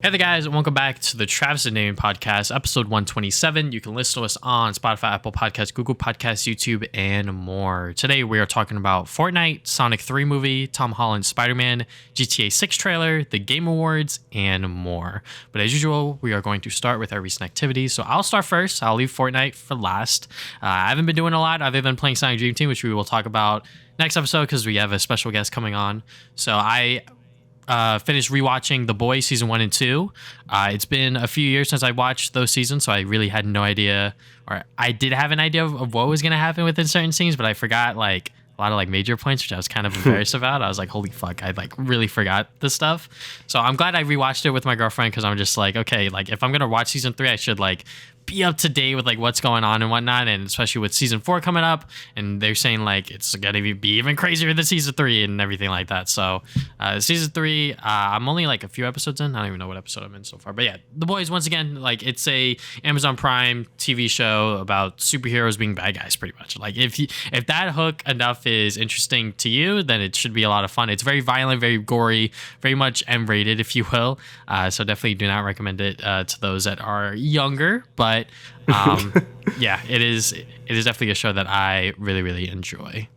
Hey there, guys, and welcome back to the Travis and Damian podcast, episode 127. You can listen to us on Spotify, Apple Podcasts, Google Podcasts, YouTube, and more. Today, we are talking about Fortnite, Sonic 3 movie, Tom Holland's Spider-Man, GTA 6 trailer, the Game Awards, and more. But as usual, we are going to start with our recent activities. So I'll start first. I'll leave Fortnite for last. I haven't been doing a lot other than playing Sonic Dream Team, which we will talk about next episode because we have a special guest coming on. So I finished rewatching The Boys season 1 and 2. It's been a few years since I watched those seasons, so I really had no idea, or I did have an idea of what was going to happen within certain scenes, but I forgot like a lot of like major points, which I was kind of embarrassed about. I was like, holy fuck, I like really forgot this stuff. So I'm glad I rewatched it with my girlfriend because I'm just like, okay, like if I'm going to watch season 3, I should like be up to date with like what's going on and whatnot, and especially with season 4 coming up, and they're saying like it's gonna be even crazier than season 3 and everything like that. So season 3, I'm only like a few episodes in. I don't even know what episode I'm in so far, but yeah, The Boys, once again, like it's a Amazon Prime TV show about superheroes being bad guys, pretty much. Like if that hook enough is interesting to you, then it should be a lot of fun. It's very violent, very gory, very much M-rated, if you will. So definitely do not recommend it to those that are younger, but yeah, it is definitely a show that I really enjoy.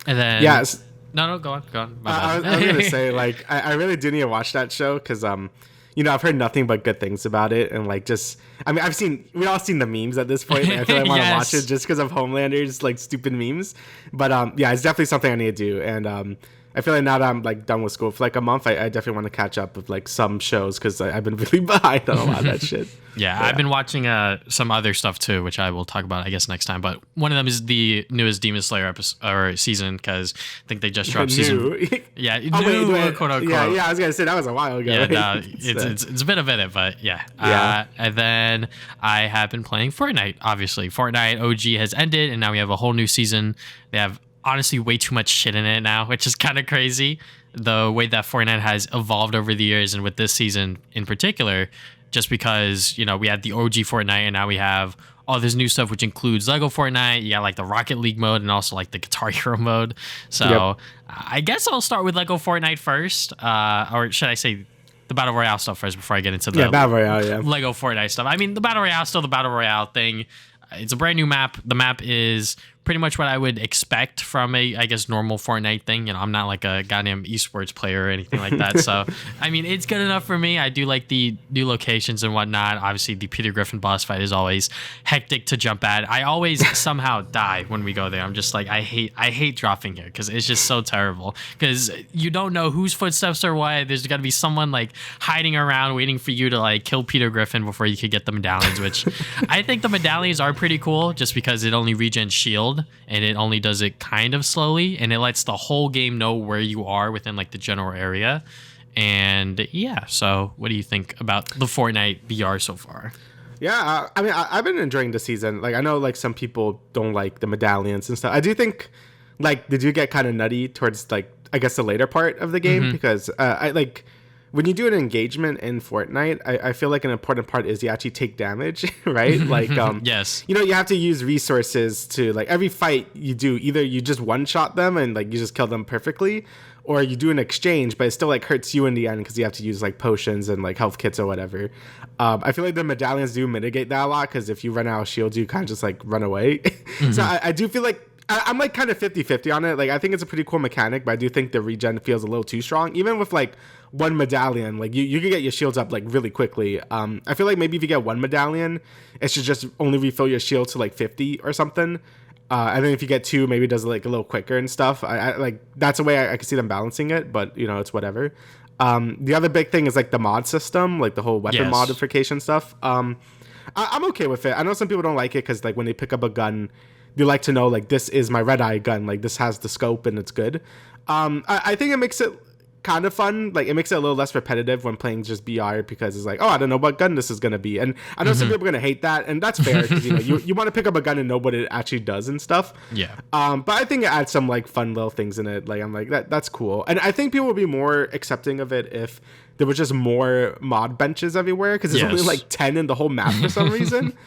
And then yes, no, go on. I was gonna say like I really do need to watch that show because I've heard nothing but good things about it, and like just we've all seen the memes at this point. Like, I feel like I want to watch it just because of Homelander's like stupid memes. But yeah, it's definitely something I need to do, and I feel like now that I'm like done with school for like a month, I definitely want to catch up with like some shows because I've been really behind on a lot of that shit. Yeah, I've been watching some other stuff too, which I will talk about, I guess, next time. But one of them is the newest Demon Slayer episode or season, because I think they just dropped season. Yeah, quote unquote. Yeah, I was gonna say that was a while ago. Yeah, no, it's been a minute, but yeah. And then I have been playing Fortnite. Obviously, Fortnite OG has ended, and now we have a whole new season. They have honestly way too much shit in it now, which is kind of crazy. The way that Fortnite has evolved over the years, and with this season in particular. Just because, we had the OG Fortnite, and now we have all this new stuff, which includes Lego Fortnite. You got like the Rocket League mode and also like the Guitar Hero mode. So yep. I guess I'll start with Lego Fortnite first. Or should I say the Battle Royale stuff first before I get into the Battle Royale, Lego Fortnite stuff. I mean, the Battle Royale is still the Battle Royale thing. It's a brand new map. The map is pretty much what I would expect from a, I guess, normal Fortnite thing. I'm not like a goddamn esports player or anything like that. So, I mean, it's good enough for me. I do like the new locations and whatnot. Obviously, the Peter Griffin boss fight is always hectic to jump at. I always somehow die when we go there. I'm just like, I hate dropping here because it's just so terrible. Because you don't know whose footsteps are what. There's got to be someone like hiding around waiting for you to like kill Peter Griffin before you could get the medallions, which I think the medallions are pretty cool just because it only regens shield. And it only does it kind of slowly, and it lets the whole game know where you are within like the general area. And yeah, so what do you think about the Fortnite VR so far? Yeah, I've been enjoying the season. Like I know like some people don't like the medallions and stuff. I do think like did you get kind of nutty towards like I guess the later part of the game because I like. When you do an engagement in Fortnite, I feel like an important part is you actually take damage, right? Like, yes, you have to use resources to like every fight you do. Either you just one shot them and like you just kill them perfectly, or you do an exchange, but it still like hurts you in the end because you have to use like potions and like health kits or whatever. I feel like the medallions do mitigate that a lot because if you run out of shields, you kind of just like run away. So I do feel like. I'm like kind of 50-50 on it. Like I think it's a pretty cool mechanic, but I do think the regen feels a little too strong. Even with like one medallion, like you can get your shields up like really quickly. I feel like maybe if you get one medallion, it should just only refill your shield to like 50 or something. And then if you get two, maybe it does it like a little quicker and stuff. I like that's a way I can see them balancing it, but it's whatever. The other big thing is like the mod system, like the whole weapon modification stuff. I'm okay with it. I know some people don't like it because like when they pick up a gun, they like to know like this is my red eye gun, like this has the scope and it's good. I think it makes it kind of fun. Like it makes it a little less repetitive when playing just BR because it's like, oh, I don't know what gun this is gonna be, and I know some people are gonna hate that, and that's fair because you want to pick up a gun and know what it actually does and stuff. Yeah. But I think it adds some like fun little things in it. Like I'm like that's cool, and I think people would be more accepting of it if there was just more mod benches everywhere because there's only like 10 in the whole map for some reason.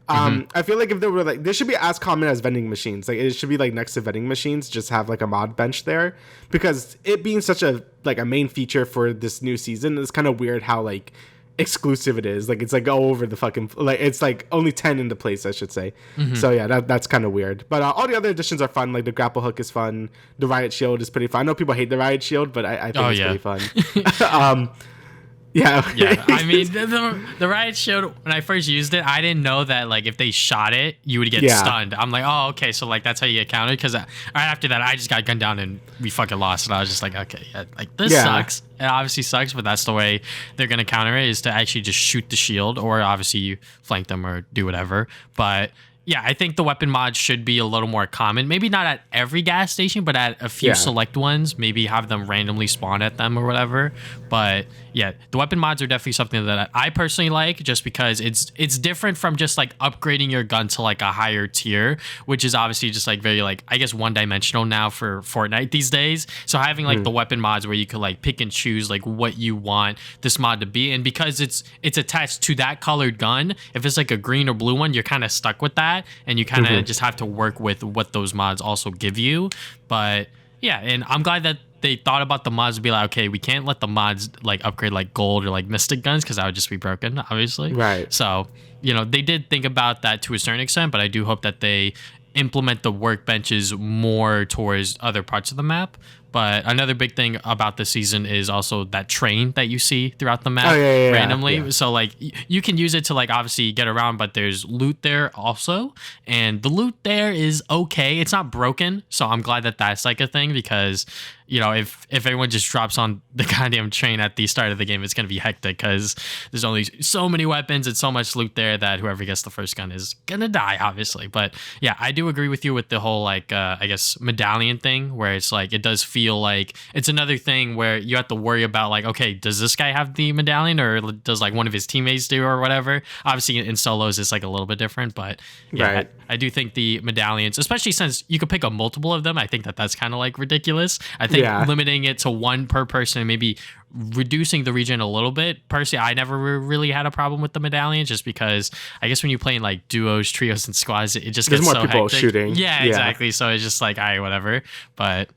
I feel like if there were like, there should be as common as vending machines. Like it should be like next to vending machines, just have like a mod bench there, because it being such a like a main feature for this new season, it's kind of weird how like exclusive it is. Like it's like all over the fucking, like it's like only 10 in the place, I should say. So yeah, that's kind of weird. But all the other additions are fun. Like the grapple hook is fun. The riot shield is pretty fun. I know people hate the riot shield, but I think it's pretty fun. Yeah. I mean, the riot shield, when I first used it, I didn't know that, like, if they shot it, you would get stunned. I'm like, oh, okay, so, like, that's how you get countered? Because right after that, I just got gunned down and we fucking lost. And I was just like, okay, yeah, like, this sucks. It obviously sucks, but that's the way they're going to counter it, is to actually just shoot the shield, or obviously you flank them or do whatever. But yeah, I think the weapon mods should be a little more common. Maybe not at every gas station, but at a few select ones. Maybe have them randomly spawn at them or whatever. But yeah, the weapon mods are definitely something that I personally like, just because it's different from just like upgrading your gun to like a higher tier, which is obviously just like very like, I guess, one-dimensional now for Fortnite these days. So having like the weapon mods where you could like pick and choose like what you want this mod to be, and because it's attached to that colored gun, if it's like a green or blue one, you're kind of stuck with that, and you kind of just have to work with what those mods also give you. But yeah, and I'm glad that they thought about the mods to be like, okay, we can't let the mods like upgrade like gold or like mystic guns, because that would just be broken, obviously. Right. So, you know, they did think about that to a certain extent, but I do hope that they implement the workbenches more towards other parts of the map. But another big thing about the season is also that train that you see throughout the map randomly. Yeah. So like you can use it to like obviously get around, but there's loot there also. And the loot there is okay. It's not broken. So I'm glad that that's like a thing, because, you know, if everyone just drops on the goddamn train at the start of the game, it's going to be hectic, because there's only so many weapons and so much loot there that whoever gets the first gun is going to die, obviously. But yeah, I do agree with you with the whole like, I guess, medallion thing, where it's like, it does feel like it's another thing where you have to worry about like, okay, does this guy have the medallion, or does like one of his teammates do, or whatever. Obviously in solos it's like a little bit different, but yeah, I do think the medallions, especially since you could pick up multiple of them, I think that that's kind of like ridiculous. I think limiting it to one per person and maybe reducing the region a little bit. Personally, I never really had a problem with the medallion, just because I guess when you play in like duos, trios, and squads, it just gets more so people hectic. shooting. Yeah, exactly. So it's just like, all right, whatever. But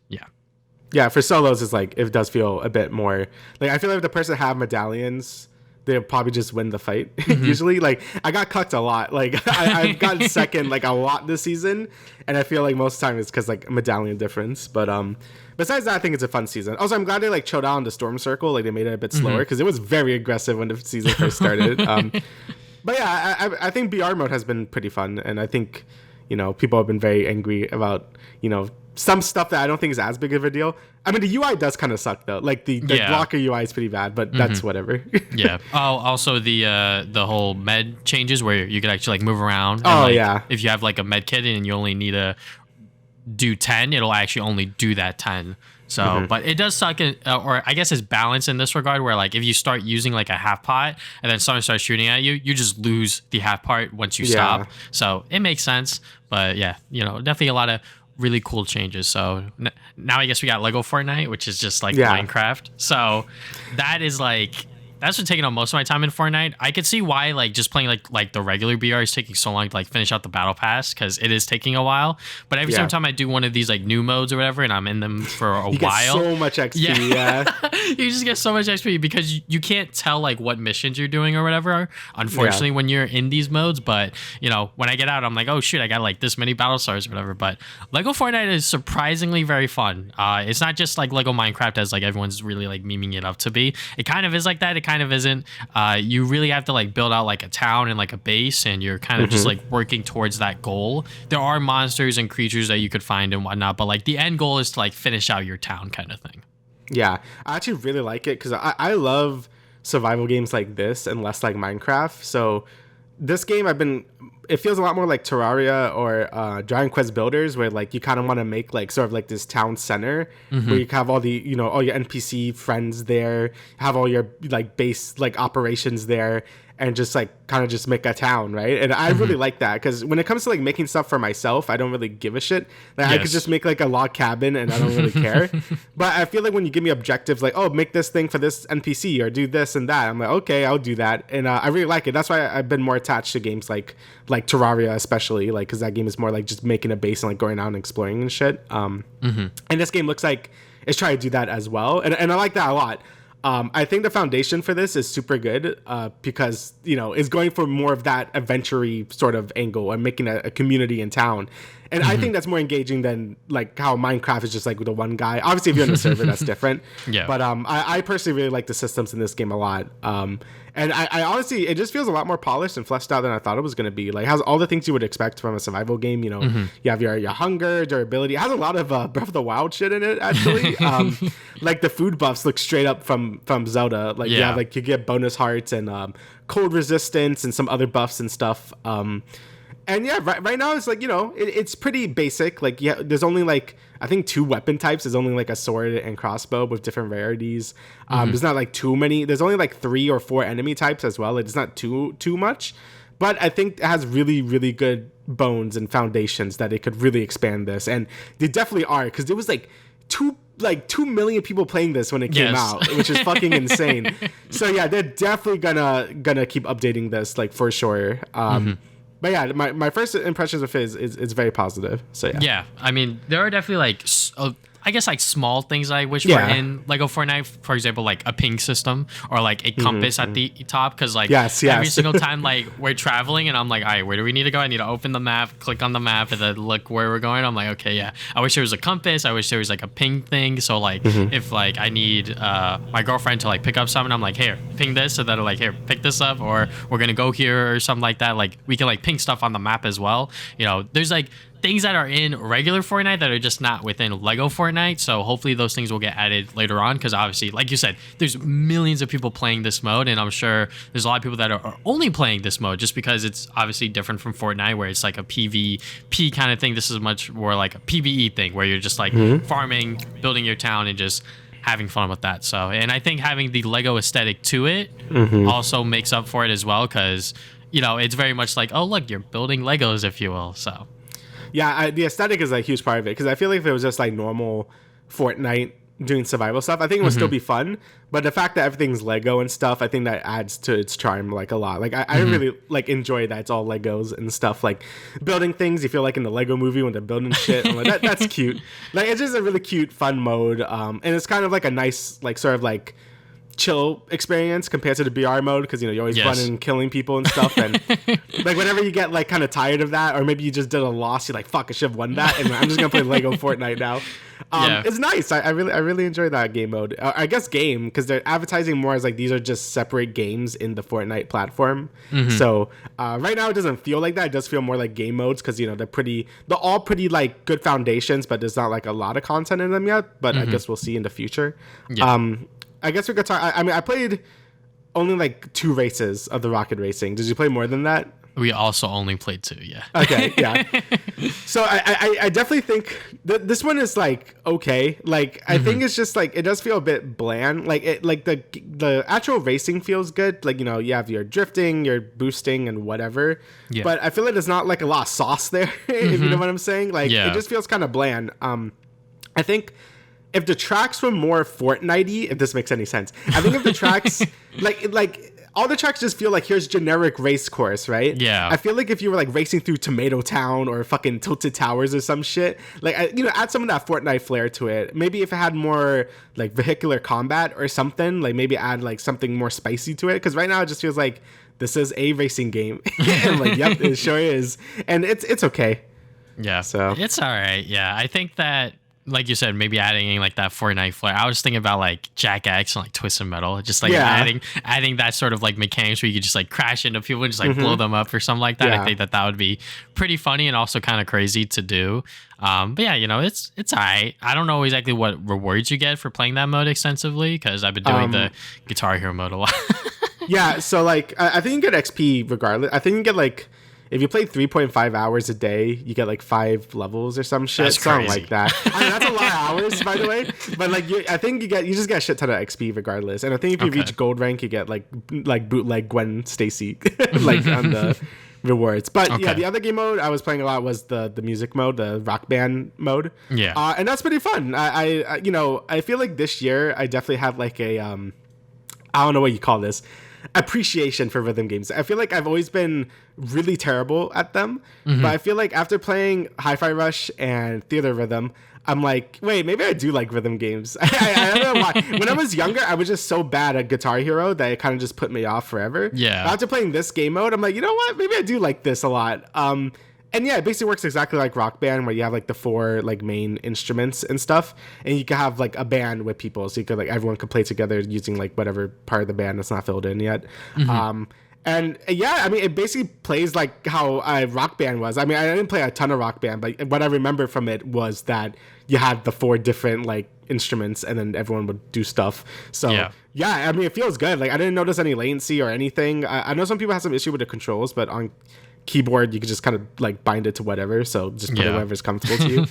yeah, for solos, it's like, it does feel a bit more like, I feel like if the person have medallions, they'll probably just win the fight. Usually, like, I got cucked a lot. Like, I've gotten second like a lot this season, and I feel like most of the time it's because like medallion difference. But besides that, I think it's a fun season. Also, I'm glad they like chilled out on the storm circle. Like, they made it a bit slower, because it was very aggressive when the season first started. But yeah, I think BR mode has been pretty fun, and I think, you know, people have been very angry about, you know, some stuff that I don't think is as big of a deal. I mean, the UI does kind of suck though. Like the blocker UI is pretty bad, but that's whatever. Yeah. Oh, also the whole med changes where you could actually like move around. And, if you have like a med kit and you only need to do 10, it'll actually only do that 10. So, but it does suck, or I guess it's balanced in this regard, where like if you start using like a half pot and then someone starts shooting at you, you just lose the half part once you stop. So it makes sense. But yeah, you know, definitely a lot of really cool changes. So now I guess we got Lego Fortnite, which is just like Minecraft. So that is like, that's been taking up most of my time in Fortnite. I could see why like just playing like the regular BR is taking so long to like finish out the battle pass, because it is taking a while. But every single time I do one of these like new modes or whatever, and I'm in them for a you while, get so much XP. You just get so much XP, because you can't tell like what missions you're doing or whatever, unfortunately, when you're in these modes. But you know, when I get out, I'm like, oh shit, I got like this many battle stars or whatever. But Lego Fortnite is surprisingly very fun. It's not just like Lego Minecraft, as like everyone's really like memeing it up to be. It kind of is like that. It kind of isn't. You really have to like build out like a town and like a base, and you're kind of just like working towards that goal. There are monsters and creatures that you could find and whatnot, but like the end goal is to like finish out your town kind of thing. Yeah, I actually really like it, because I love survival games like this and less like Minecraft. So this game, it feels a lot more like Terraria or Dragon Quest Builders, where like you kind of want to make like sort of like this town center where you have all the, you know, all your NPC friends there, have all your like base like operations there, and just like kind of just make a town, right? And I really like that, because when it comes to like making stuff for myself, I don't really give a shit. Like I could just make like a log cabin and I don't really care. But I feel like when you give me objectives like, oh, make this thing for this NPC or do this and that, I'm like, okay, I'll do that. And I really like it. That's why I've been more attached to games like like Terraria especially, like because that game is more like just making a base and like going out and exploring and shit. And this game looks like it's trying to do that as well, and I like that a lot. I think the foundation for this is super good because, you know, it's going for more of that adventure-y sort of angle and making a community in town. And I think that's more engaging than like how Minecraft is just like with the one guy. Obviously, if you're in a server, that's different. Yeah. But I personally really like the systems in this game a lot. And I honestly, it just feels a lot more polished and fleshed out than I thought it was going to be. Like, it has all the things you would expect from a survival game. You know, you have your hunger, durability. It has a lot of Breath of the Wild shit in it, actually. Like, the food buffs look straight up from Zelda. Like, you have, like, you get bonus hearts and cold resistance and some other buffs and stuff. And yeah, right now it's like, you know, it's pretty basic. Like, yeah, there's only like, I think 2 weapon types. There's only like a sword and crossbow with different rarities. There's not like too many. There's only like 3 or 4 enemy types as well. It's not too much, but I think it has really, really good bones and foundations that it could really expand this. And they definitely are, because there was like 2 million people playing this when it came out, which is fucking insane. So yeah, they're definitely gonna keep updating this, like, for sure. But yeah, my first impressions of it is very positive. So yeah. Yeah, I mean, there are definitely like, I guess like small things I wish were in Lego Fortnite. For example, like a ping system or like a compass at the top. Because like every single time like we're traveling and I'm like, all right, where do we need to go? I need to open the map, click on the map, and then look where we're going. I'm like, okay, yeah. I wish there was a compass. I wish there was like a ping thing. So like if like I need my girlfriend to like pick up something, I'm like, here, ping this. So that like, here, pick this up, or we're gonna go here or something like that. Like we can like ping stuff on the map as well. You know, there's like things that are in regular Fortnite that are just not within Lego Fortnite. So hopefully those things will get added later on, because obviously, like you said, there's millions of people playing this mode, and I'm sure there's a lot of people that are only playing this mode just because it's obviously different from Fortnite, where it's like a PvP kind of thing. This is much more like a PvE thing, where you're just like farming, building your town, and just having fun with that. So, and I think having the Lego aesthetic to it also makes up for it as well, because, you know, it's very much like, oh, look, you're building Legos, if you will. So yeah, the aesthetic is a huge part of it, because I feel like if it was just like normal Fortnite doing survival stuff, I think it would still be fun. But the fact that everything's Lego and stuff, I think that adds to its charm like a lot. Like I really like enjoy that it's all Legos and stuff, like building things. You feel like in the Lego movie when they're building shit. I'm like, that's cute. Like, it's just a really cute, fun mode. And it's kind of like a nice, like, sort of like chill experience compared to the BR mode, because, you know, you're always running and killing people and stuff, and like whenever you get like kind of tired of that, or maybe you just did a loss, you're like, fuck, I should have won that, and I'm just gonna play Lego Fortnite now. It's nice. I really enjoy that game mode. I guess game, because they're advertising more as like these are just separate games in the Fortnite platform. So right now it doesn't feel like that. It does feel more like game modes, because, you know, they're all pretty like good foundations, but there's not like a lot of content in them yet. But I guess we'll see in the future. I guess we could talk. I mean, I played only like 2 races of the rocket racing. Did you play more than that? We also only played 2, yeah. Okay, yeah. So I definitely think this one is like okay. Like, I think it's just like it does feel a bit bland. Like the actual racing feels good. Like, you know, you have your drifting, your boosting, and whatever. Yeah. But I feel like there's not like a lot of sauce there. If you know what I'm saying. Like, it just feels kind of bland. I think if the tracks were more Fortnite-y, if this makes any sense, I think if the tracks like all the tracks just feel like, here's generic race course, right? Yeah. I feel like if you were like racing through Tomato Town or fucking Tilted Towers or some shit, like, you know, add some of that Fortnite flair to it. Maybe if it had more like vehicular combat or something, like maybe add like something more spicy to it. Because right now it just feels like this is a racing game. And like, yep, it sure is. And it's okay. Yeah. So it's all right. Yeah. I think that, like you said, maybe adding in like that Fortnite flair. I was thinking about like Jack X and like Twisted Metal, just like adding that sort of like mechanics where you could just like crash into people and just like blow them up or something like that. I think that would be pretty funny and also kind of crazy to do. But yeah, you know, it's all right. I don't know exactly what rewards you get for playing that mode extensively, because I've been doing the Guitar Hero mode a lot. Yeah, so like I think you get XP regardless. I think you get like, if you play 3.5 hours a day, you get like 5 levels or some shit. That's something crazy. like that. I mean, that's a lot of hours, by the way. But like, I think you just get a shit ton of XP regardless. And I think if you reach gold rank, you get like bootleg Gwen Stacy, like on the rewards. But yeah, the other game mode I was playing a lot was the music mode, the rock band mode. Yeah, and that's pretty fun. I you know, I feel like this year I definitely have like a I don't know what you call this. appreciation for rhythm games. I feel like I've always been really terrible at them, but I feel like after playing Hi-Fi Rush and Theater Rhythm, I'm like, wait, maybe I do like rhythm games. I don't know why. When I was younger, I was just so bad at Guitar Hero that it kind of just put me off forever. Yeah. But after playing this game mode, I'm like, you know what? Maybe I do like this a lot. And yeah, it basically works exactly like Rock Band, where you have like the 4 like main instruments and stuff, and you can have like a band with people, so you could like everyone could play together using like whatever part of the band that's not filled in yet. And yeah, I mean, it basically plays like how Rock Band was. I mean, I didn't play a ton of Rock Band, but what I remember from it was that you had the 4 different like instruments, and then everyone would do stuff. So yeah, I mean, it feels good. Like I didn't notice any latency or anything. I know some people have some issue with the controls, but on keyboard you could just kind of like bind it to whatever. So just put it wherever's comfortable to you.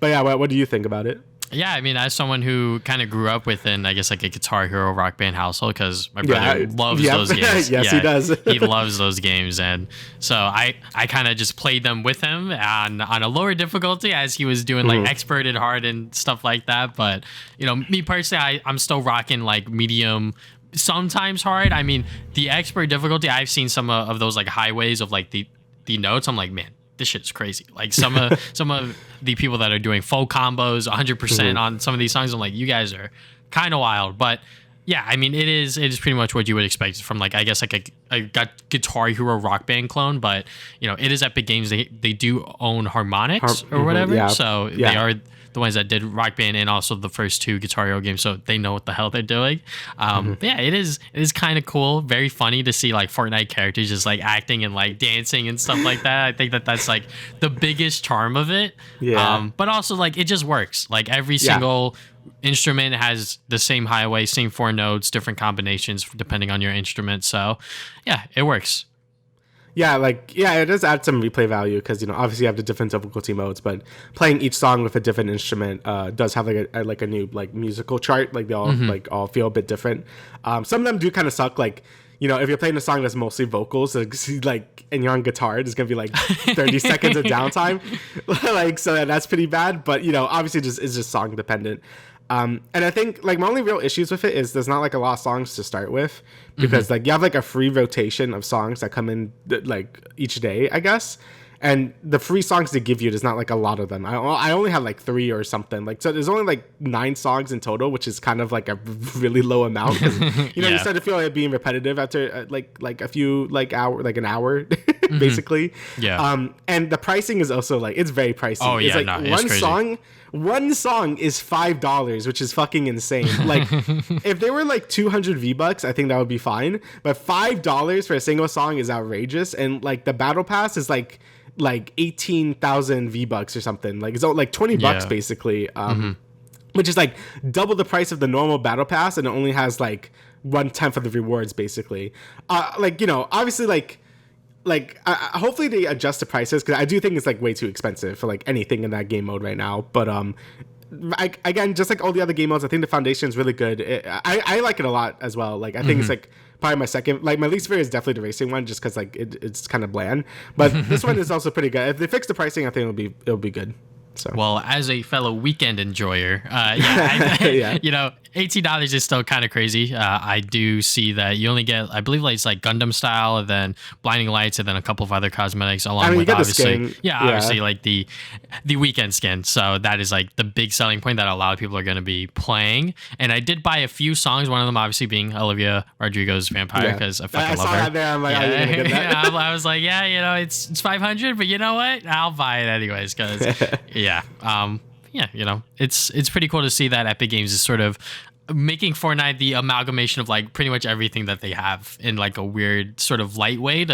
But yeah, what do you think about it? Yeah, I mean, as someone who kind of grew up within, I guess, like a Guitar Hero Rock Band household, because my brother loves those games. Yes, he does. He loves those games. And so I kind of just played them with him on a lower difficulty as he was doing like expert and hard and stuff like that. But, you know, me personally, I'm still rocking like medium, sometimes hard. I mean, the expert difficulty, I've seen some of those like highways of like the notes. I'm like, man, this shit's crazy. Like some of the people that are doing full combos 100% on some of these songs, I'm like, you guys are kind of wild. But yeah, I mean, it is pretty much what you would expect from like, I guess like a Guitar Hero Rock Band clone. But you know, it is Epic Games. They do own Harmonix or whatever. So they are the ones that did Rock Band and also the first 2 Guitar Hero games, so they know what the hell they're doing. But yeah, it is kind of cool, very funny to see like Fortnite characters just like acting and like dancing and stuff like that. I think that's like the biggest charm of it. But also like it just works. Like every single instrument has the same highway, same 4 notes, different combinations depending on your instrument. So yeah, it works. Yeah, it does add some replay value because, you know, obviously you have the different difficulty modes, but playing each song with a different instrument does have like a new like musical chart. Like they all like all feel a bit different. Some of them do kind of suck. Like, you know, if you're playing a song that's mostly vocals, like, and you're on guitar, there's gonna be like 30 seconds of downtime. Like, so that's pretty bad. But you know, obviously it's just song dependent. And I think like my only real issues with it is there's not like a lot of songs to start with, because like you have like a free rotation of songs that come in like each day, I guess. And the free songs they give you, there's not like a lot of them. I only have like 3 or something. Like, so there's only like 9 songs in total, which is kind of like a really low amount. You know, you start to feel like it being repetitive after like a few like an hour, basically. Yeah. And the pricing is also like, it's very pricey. Oh yeah, it's like it's crazy. One song is $5, which is fucking insane. Like, if they were like 200 V-Bucks, I think that would be fine. But $5 for a single song is outrageous. And like the battle pass is like 18,000 V-Bucks or something. Like it's like $20 basically. Which is like double the price of the normal battle pass, and it only has like 1/10 of the rewards basically. Like, you know, obviously like hopefully they adjust the prices, because I do think it's like way too expensive for like anything in that game mode right now. But again, just like all the other game modes, I think the foundation is really good. I like it a lot as well. Like I think it's like probably my second, like my least favorite is definitely the racing one, just because like it's kind of bland. But this one is also pretty good. If they fix the pricing, I think it'll be good. So. Well, as a fellow weekend enjoyer, you know, $18 is still kind of crazy. I do see that you only get, I believe, like it's like Gundam style, and then blinding lights, and then a couple of other cosmetics, along with obviously, obviously like the weekend skin. So that is like the big selling point that a lot of people are going to be playing. And I did buy a few songs. One of them obviously being Olivia Rodrigo's Vampire, because I fucking love her. That there. I'm like, I was like, yeah, you know, it's 500, but you know what? I'll buy it anyways, because. Yeah. You know, it's pretty cool to see that Epic Games is sort of making Fortnite the amalgamation of like pretty much everything that they have in like a weird sort of light way.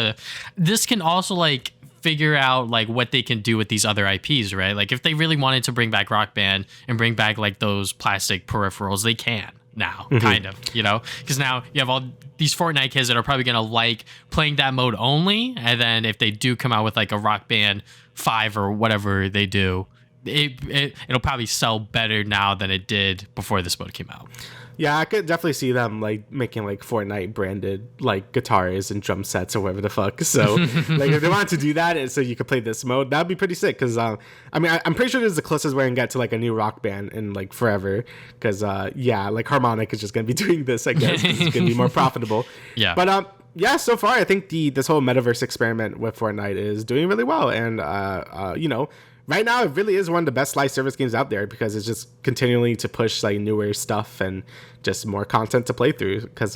This can also like figure out like what they can do with these other IPs, right? Like if they really wanted to bring back Rock Band and bring back like those plastic peripherals, they can now, kind of, you know, because now you have all these Fortnite kids that are probably gonna like playing that mode only, and then if they do come out with like a Rock Band 5 or whatever they do, it'll probably sell better now than it did before this mode came out. Yeah, I could definitely see them like making like Fortnite branded like guitars and drum sets or whatever the fuck. So like if they wanted to do that, and so you could play this mode, that'd be pretty sick. Because I mean, I'm pretty sure this is the closest we're gonna get to like a new rock band in like forever. Because yeah, like Harmonic is just gonna be doing this, I guess. 'Cause it's gonna be more profitable. Yeah. But yeah, so far I think this whole metaverse experiment with Fortnite is doing really well, and you know, right now it really is one of the best live service games out there because it's just continually to push like newer stuff and just more content to play through. Because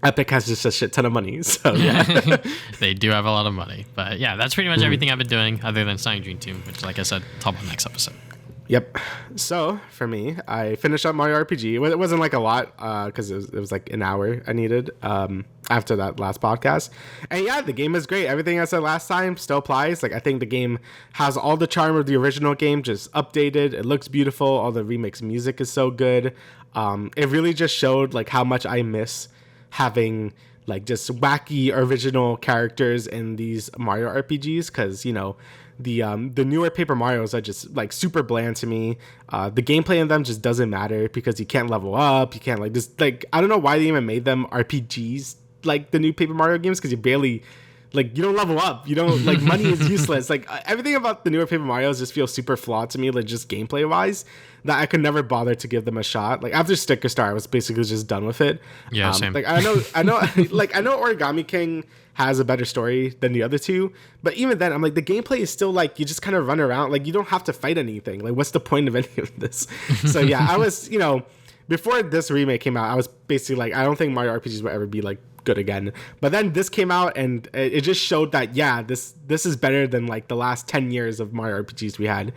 Epic has just a shit ton of money, so yeah. They do have a lot of money, but yeah, that's pretty much everything I've been doing other than Sonic Dream Team, which, like I said, talk about next episode. Yep. So for me, I finished up Mario RPG. It wasn't like a lot because it was like an hour I needed after that last podcast. And yeah, the game is great. Everything I said last time still applies. Like I think the game has all the charm of the original game, just updated. It looks beautiful. All the remix music is so good. It really just showed like how much I miss having like just wacky original characters in these Mario RPGs, because you know the newer Paper Marios are just like super bland to me. The gameplay in them just doesn't matter because you can't level up. You can't like just like, I don't know why they even made them RPGs like the new Paper Mario games, because you barely like, you don't level up. You don't like, money is useless. Like everything about the newer Paper Marios just feels super flawed to me, like just gameplay wise, that I could never bother to give them a shot. Like after Sticker Star, I was basically just done with it. Yeah, same. Like I know, like I know Origami King has a better story than the other two, but even then, I'm like, the gameplay is still like, you just kind of run around, like you don't have to fight anything. Like what's the point of any of this? So yeah, I was, you know, before this remake came out, I was basically like, I don't think Mario RPGs will ever be like good again. But then this came out and it just showed that yeah, this is better than like the last 10 years of Mario RPGs we had,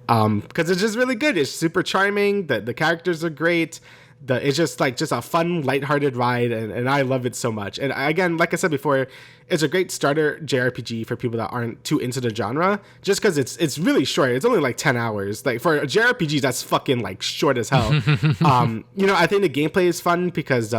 because it's just really good. It's super charming. The characters are great. It's just a fun, lighthearted ride, and I love it so much. And again, like I said before, it's a great starter JRPG for people that aren't too into the genre, just because it's really short. It's only like 10 hours. Like for a JRPG, that's fucking like short as hell. You know, I think the gameplay is fun because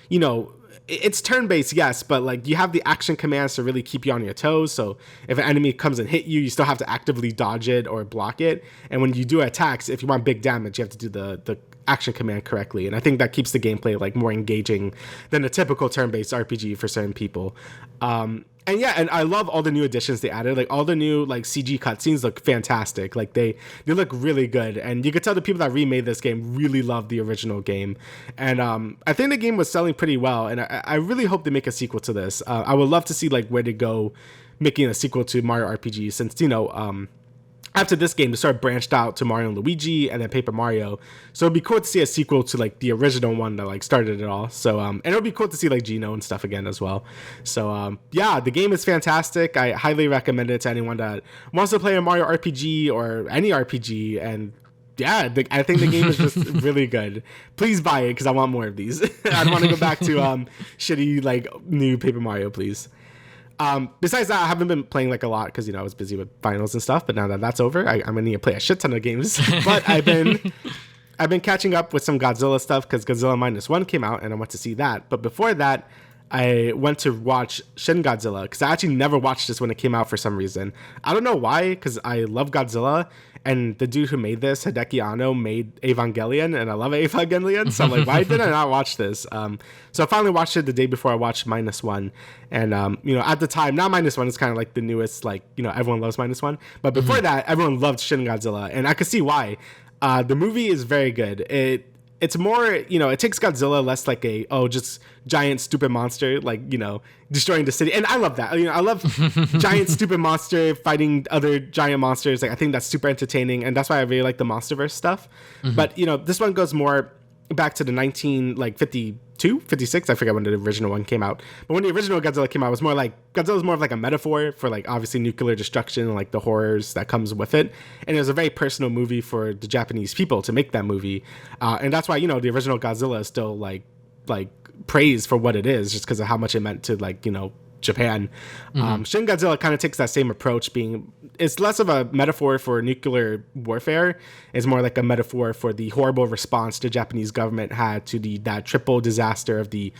you know, it's turn-based, yes, but like you have the action commands to really keep you on your toes. So if an enemy comes and hit you, you still have to actively dodge it or block it. And when you do attacks, if you want big damage, you have to do the action command correctly. And I think that keeps the gameplay like more engaging than a typical turn-based RPG for certain people. And yeah, and I love all the new additions they added. Like all the new like CG cutscenes look fantastic. Like they look really good, and you could tell the people that remade this game really love the original game. And I think the game was selling pretty well, and I really hope they make a sequel to this. I would love to see like where they go making a sequel to Mario RPG, since you know after this game, they sort of branched out to Mario and Luigi and then Paper Mario. So it'd be cool to see a sequel to like the original one that like started it all. So and it would be cool to see like Geno and stuff again as well. So yeah, the game is fantastic. I highly recommend it to anyone that wants to play a Mario RPG or any RPG. And yeah, I think the game is just really good. Please buy it because I want more of these. I don't want to go back to shitty like new Paper Mario, please. Besides that, I haven't been playing like a lot because, you know, I was busy with finals and stuff, but now that that's over, I'm gonna need to play a shit ton of games. But I've been catching up with some Godzilla stuff because Godzilla Minus One came out and I went to see that. But before that, I went to watch Shin Godzilla because I actually never watched this when it came out for some reason. I don't know why, because I love Godzilla, and the dude who made this, Hideki Anno, made Evangelion, and I love Evangelion, so I'm like, why did I not watch this? So I finally watched it the day before I watched Minus One, and you know, at the time, now Minus One is kind of like the newest, like, you know, everyone loves Minus One, but before that, everyone loved Shin Godzilla, and I could see why. The movie is very good. It's more, you know, it takes Godzilla less like a, oh, just giant stupid monster, like, you know, destroying the city. And I love that. You know, I love giant stupid monster fighting other giant monsters. Like, I think that's super entertaining. And that's why I really like the MonsterVerse stuff. But, you know, this one goes more back to the 1952, 56. I forget when the original one came out. But when the original Godzilla came out, it was more like, Godzilla was more of like a metaphor for like obviously nuclear destruction and like the horrors that comes with it. And it was a very personal movie for the Japanese people to make that movie. And that's why, you know, the original Godzilla is still like praised for what it is, just because of how much it meant to like, you know, Japan. Shin Godzilla kind of takes that same approach, being it's less of a metaphor for nuclear warfare. It's more like a metaphor for the horrible response the Japanese government had to that triple disaster of the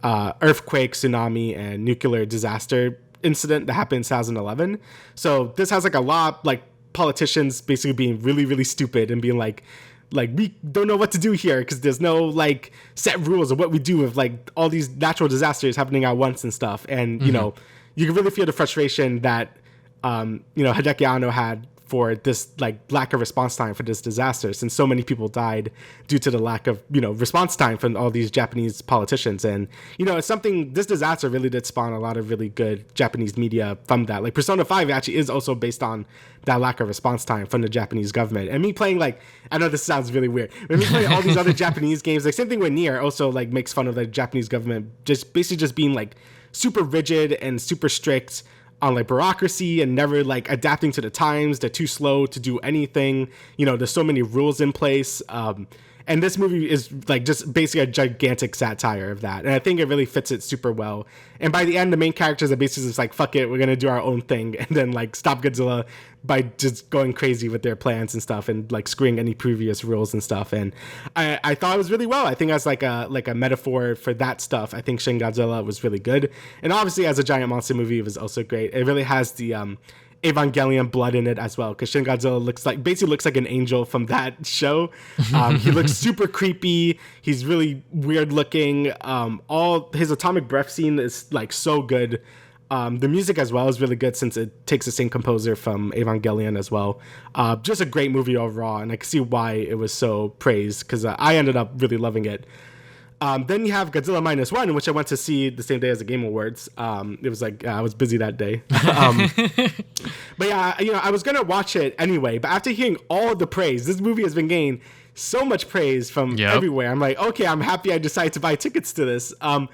earthquake, tsunami, and nuclear disaster incident that happened in 2011. So this has like a lot like politicians basically being really, really stupid and being like, like we don't know what to do here because there's no like set rules of what we do with like all these natural disasters happening at once and stuff. And you know, you can really feel the frustration that Hideki Anno had for this like lack of response time for this disaster, since so many people died due to the lack of response time from all these Japanese politicians. And it's something, this disaster really did spawn a lot of really good Japanese media from that. Like Persona 5 actually is also based on that lack of response time from the Japanese government. And me playing, like, I know this sounds really weird, but me playing all these other Japanese games, like same thing with Nier, also like makes fun of the Japanese government just basically just being like super rigid and super strict on like bureaucracy and never like adapting to the times. They're too slow to do anything. There's so many rules in place. And this movie is like just basically a gigantic satire of that. And I think it really fits it super well. And by the end, the main characters are basically just like, fuck it, we're going to do our own thing. And then like stop Godzilla by just going crazy with their plans and stuff and like screwing any previous rules and stuff. And I thought it was really well. I think as like a metaphor for that stuff, I think Shin Godzilla was really good. And obviously as a giant monster movie, it was also great. It really has the Evangelion blood in it as well, because Shin Godzilla basically looks like an angel from that show. He looks super creepy. He's really weird looking. All his atomic breath scene is like so good. The music as well is really good since it takes the same composer from Evangelion as well. Just a great movie overall, and I can see why it was so praised, because I ended up really loving it. Then you have Godzilla Minus One, which I went to see the same day as the Game Awards. It was like I was busy that day. But yeah, I was gonna watch it anyway. But after hearing all of the praise, this movie has been getting so much praise from everywhere. I'm like, okay, I'm happy I decided to buy tickets to this. And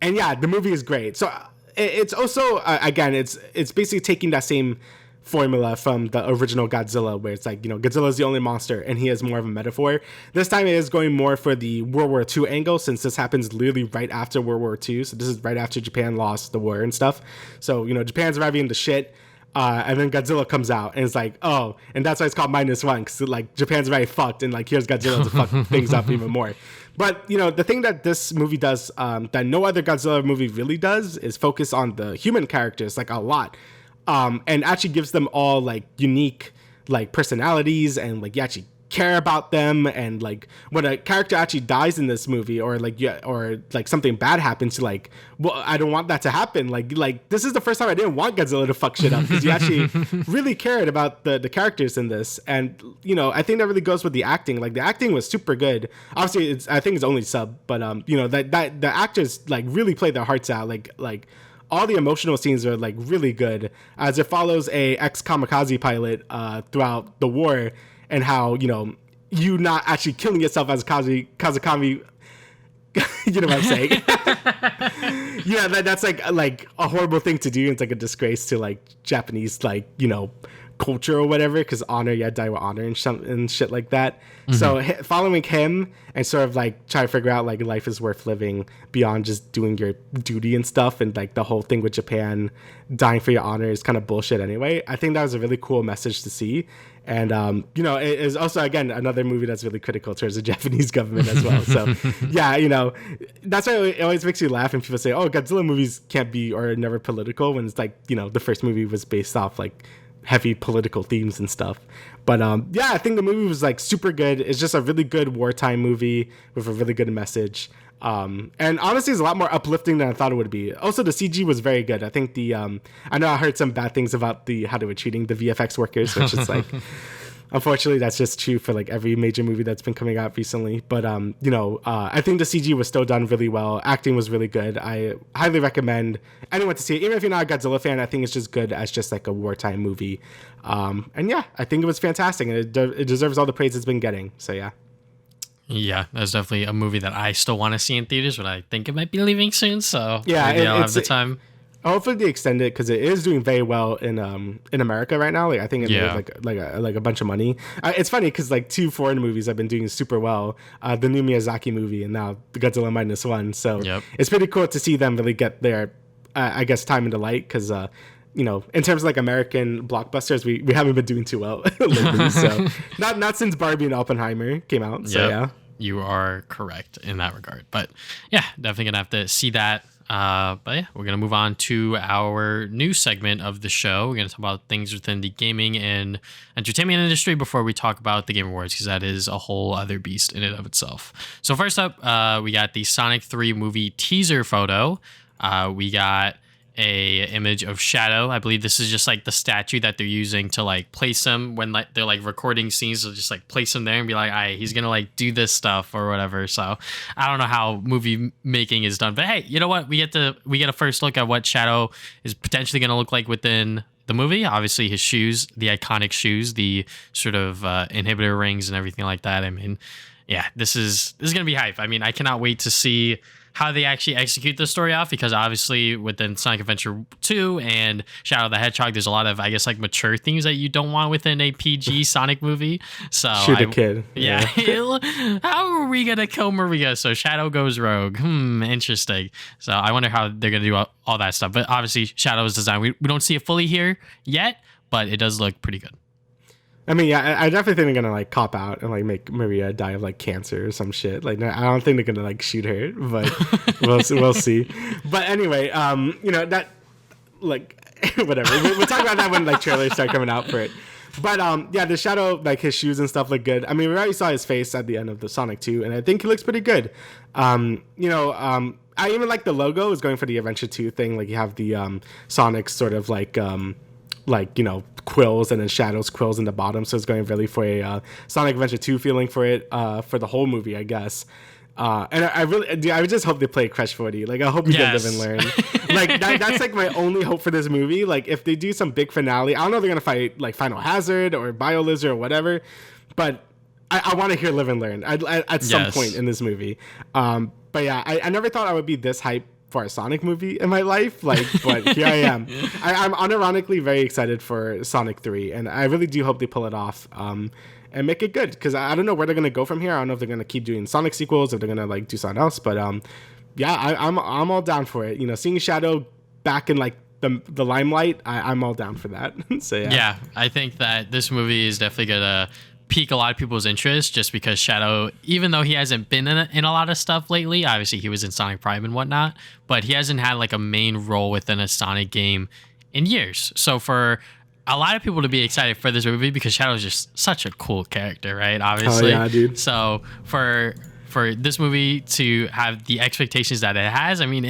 yeah, the movie is great. So it's also again, it's basically taking that same formula from the original Godzilla, where it's like, Godzilla is the only monster and he is more of a metaphor. This time it is going more for the World War II angle, since this happens literally right after World War II. So this is right after Japan lost the war and stuff. So, Japan's arriving into shit. And then Godzilla comes out and it's like, oh, and that's why it's called Minus One, because like Japan's very fucked and like here's Godzilla to fuck things up even more. But the thing that this movie does that no other Godzilla movie really does is focus on the human characters like a lot. And actually gives them all like unique like personalities, and like you actually care about them. And like when a character actually dies in this movie, or like something bad happens, you're like, well, I don't want that to happen. Like this is the first time I didn't want Godzilla to fuck shit up, because you actually really cared about the characters in this. And I think that really goes with the acting. Like the acting was super good. Obviously I think it's only sub, but that the actors like really played their hearts out. Like all the emotional scenes are like really good, as it follows a ex-kamikaze pilot throughout the war, and how you not actually killing yourself as a Kazakami. You know what I'm saying? Yeah, that's like a horrible thing to do. It's like a disgrace to like Japanese culture or whatever, because honor, die with honor and shit like that. Mm-hmm. So following him and sort of like try to figure out like life is worth living beyond just doing your duty and stuff, and like the whole thing with Japan dying for your honor is kind of bullshit anyway. I think that was a really cool message to see. And it is also again another movie that's really critical towards the Japanese government as well. So yeah, that's why it always makes you laugh when people say, oh, Godzilla movies can't be or are never political, when it's like the first movie was based off like heavy political themes and stuff. But yeah, I think the movie was like super good. It's just a really good wartime movie with a really good message. And honestly, it's a lot more uplifting than I thought it would be. Also, the CG was very good. I think I know I heard some bad things about how they were treating the VFX workers, which is like, unfortunately, that's just true for like every major movie that's been coming out recently. But I think the CG was still done really well. Acting was really good. I highly recommend anyone to see it. Even if you're not a Godzilla fan, I think it's just good as just like a wartime movie. And yeah, I think it was fantastic, and it deserves all the praise it's been getting. So yeah. Yeah, that's definitely a movie that I still want to see in theaters, but I think it might be leaving soon. So yeah, maybe I'll have the time. Hopefully they extend it, because it is doing very well in America right now. Like I think it made like a bunch of money. It's funny because like two foreign movies have been doing super well. The new Miyazaki movie and now the Godzilla Minus One. So it's pretty cool to see them really get their I guess time in the light, because in terms of like American blockbusters, we haven't been doing too well lately. So not since Barbie and Oppenheimer came out. So yeah. You are correct in that regard. But yeah, definitely gonna have to see that. But yeah, we're going to move on to our new segment of the show. We're going to talk about things within the gaming and entertainment industry before we talk about the Game Awards, because that is a whole other beast in and of itself. So first up, we got the Sonic 3 movie teaser photo. We got a image of Shadow. I believe this is just like the statue that they're using to like place him when like they're like recording scenes. They'll just like place him there and be like, all right, he's gonna like do this stuff or whatever. So I don't know how movie making is done, but hey, you know what? We get a first look at what Shadow is potentially gonna look like within the movie. Obviously his shoes, the iconic shoes, the sort of inhibitor rings and everything like that. I mean, yeah, this is gonna be hype. I mean, I cannot wait to see how they actually execute the story off, because obviously within Sonic Adventure 2 and Shadow the Hedgehog, there's a lot of, I guess, like mature themes that you don't want within a PG Sonic movie. So shoot a kid. Yeah. How are we gonna kill Maria? So Shadow goes rogue. Interesting. So I wonder how they're gonna do all that stuff. But obviously Shadow's design, we don't see it fully here yet, but it does look pretty good. I mean, yeah, I definitely think they're gonna like cop out and like make Maria die of like cancer or some shit. Like, I don't think they're gonna like shoot her, but we'll see. But anyway, that like whatever. We'll talk about that when like trailers start coming out for it. But yeah, the Shadow, like his shoes and stuff look good. I mean, we already saw his face at the end of the Sonic 2, and I think he looks pretty good. I even like the logo is going for the Adventure 2 thing. Like you have the Sonic sort of like quills and then Shadow's quills in the bottom, so it's going really for a Sonic Adventure 2 feeling for it for the whole movie, I guess. And I just hope they play Crash 40. Like, I hope we can live and learn. Like that's like my only hope for this movie. Like, if they do some big finale, I don't know if they're gonna fight like Final Hazard or BioLizard or whatever, but I want to hear live and learn at some point in this movie. But yeah, I never thought I would be this hyped for a Sonic movie in my life, like, but here I am. I'm unironically very excited for Sonic 3, and I really do hope they pull it off and make it good, because I don't know where they're gonna go from here. I don't know if they're gonna keep doing Sonic sequels, if they're gonna like do something else, but yeah, I'm all down for it. Seeing Shadow back in like the limelight, I'm all down for that. So yeah, I think that this movie is definitely gonna pique a lot of people's interest, just because Shadow, even though he hasn't been in a lot of stuff lately, obviously he was in Sonic Prime and whatnot, but he hasn't had like a main role within a Sonic game in years. So for a lot of people to be excited for this movie, because Shadow is just such a cool character, right? Obviously. Oh yeah, dude. So for this movie to have the expectations that it has, I mean,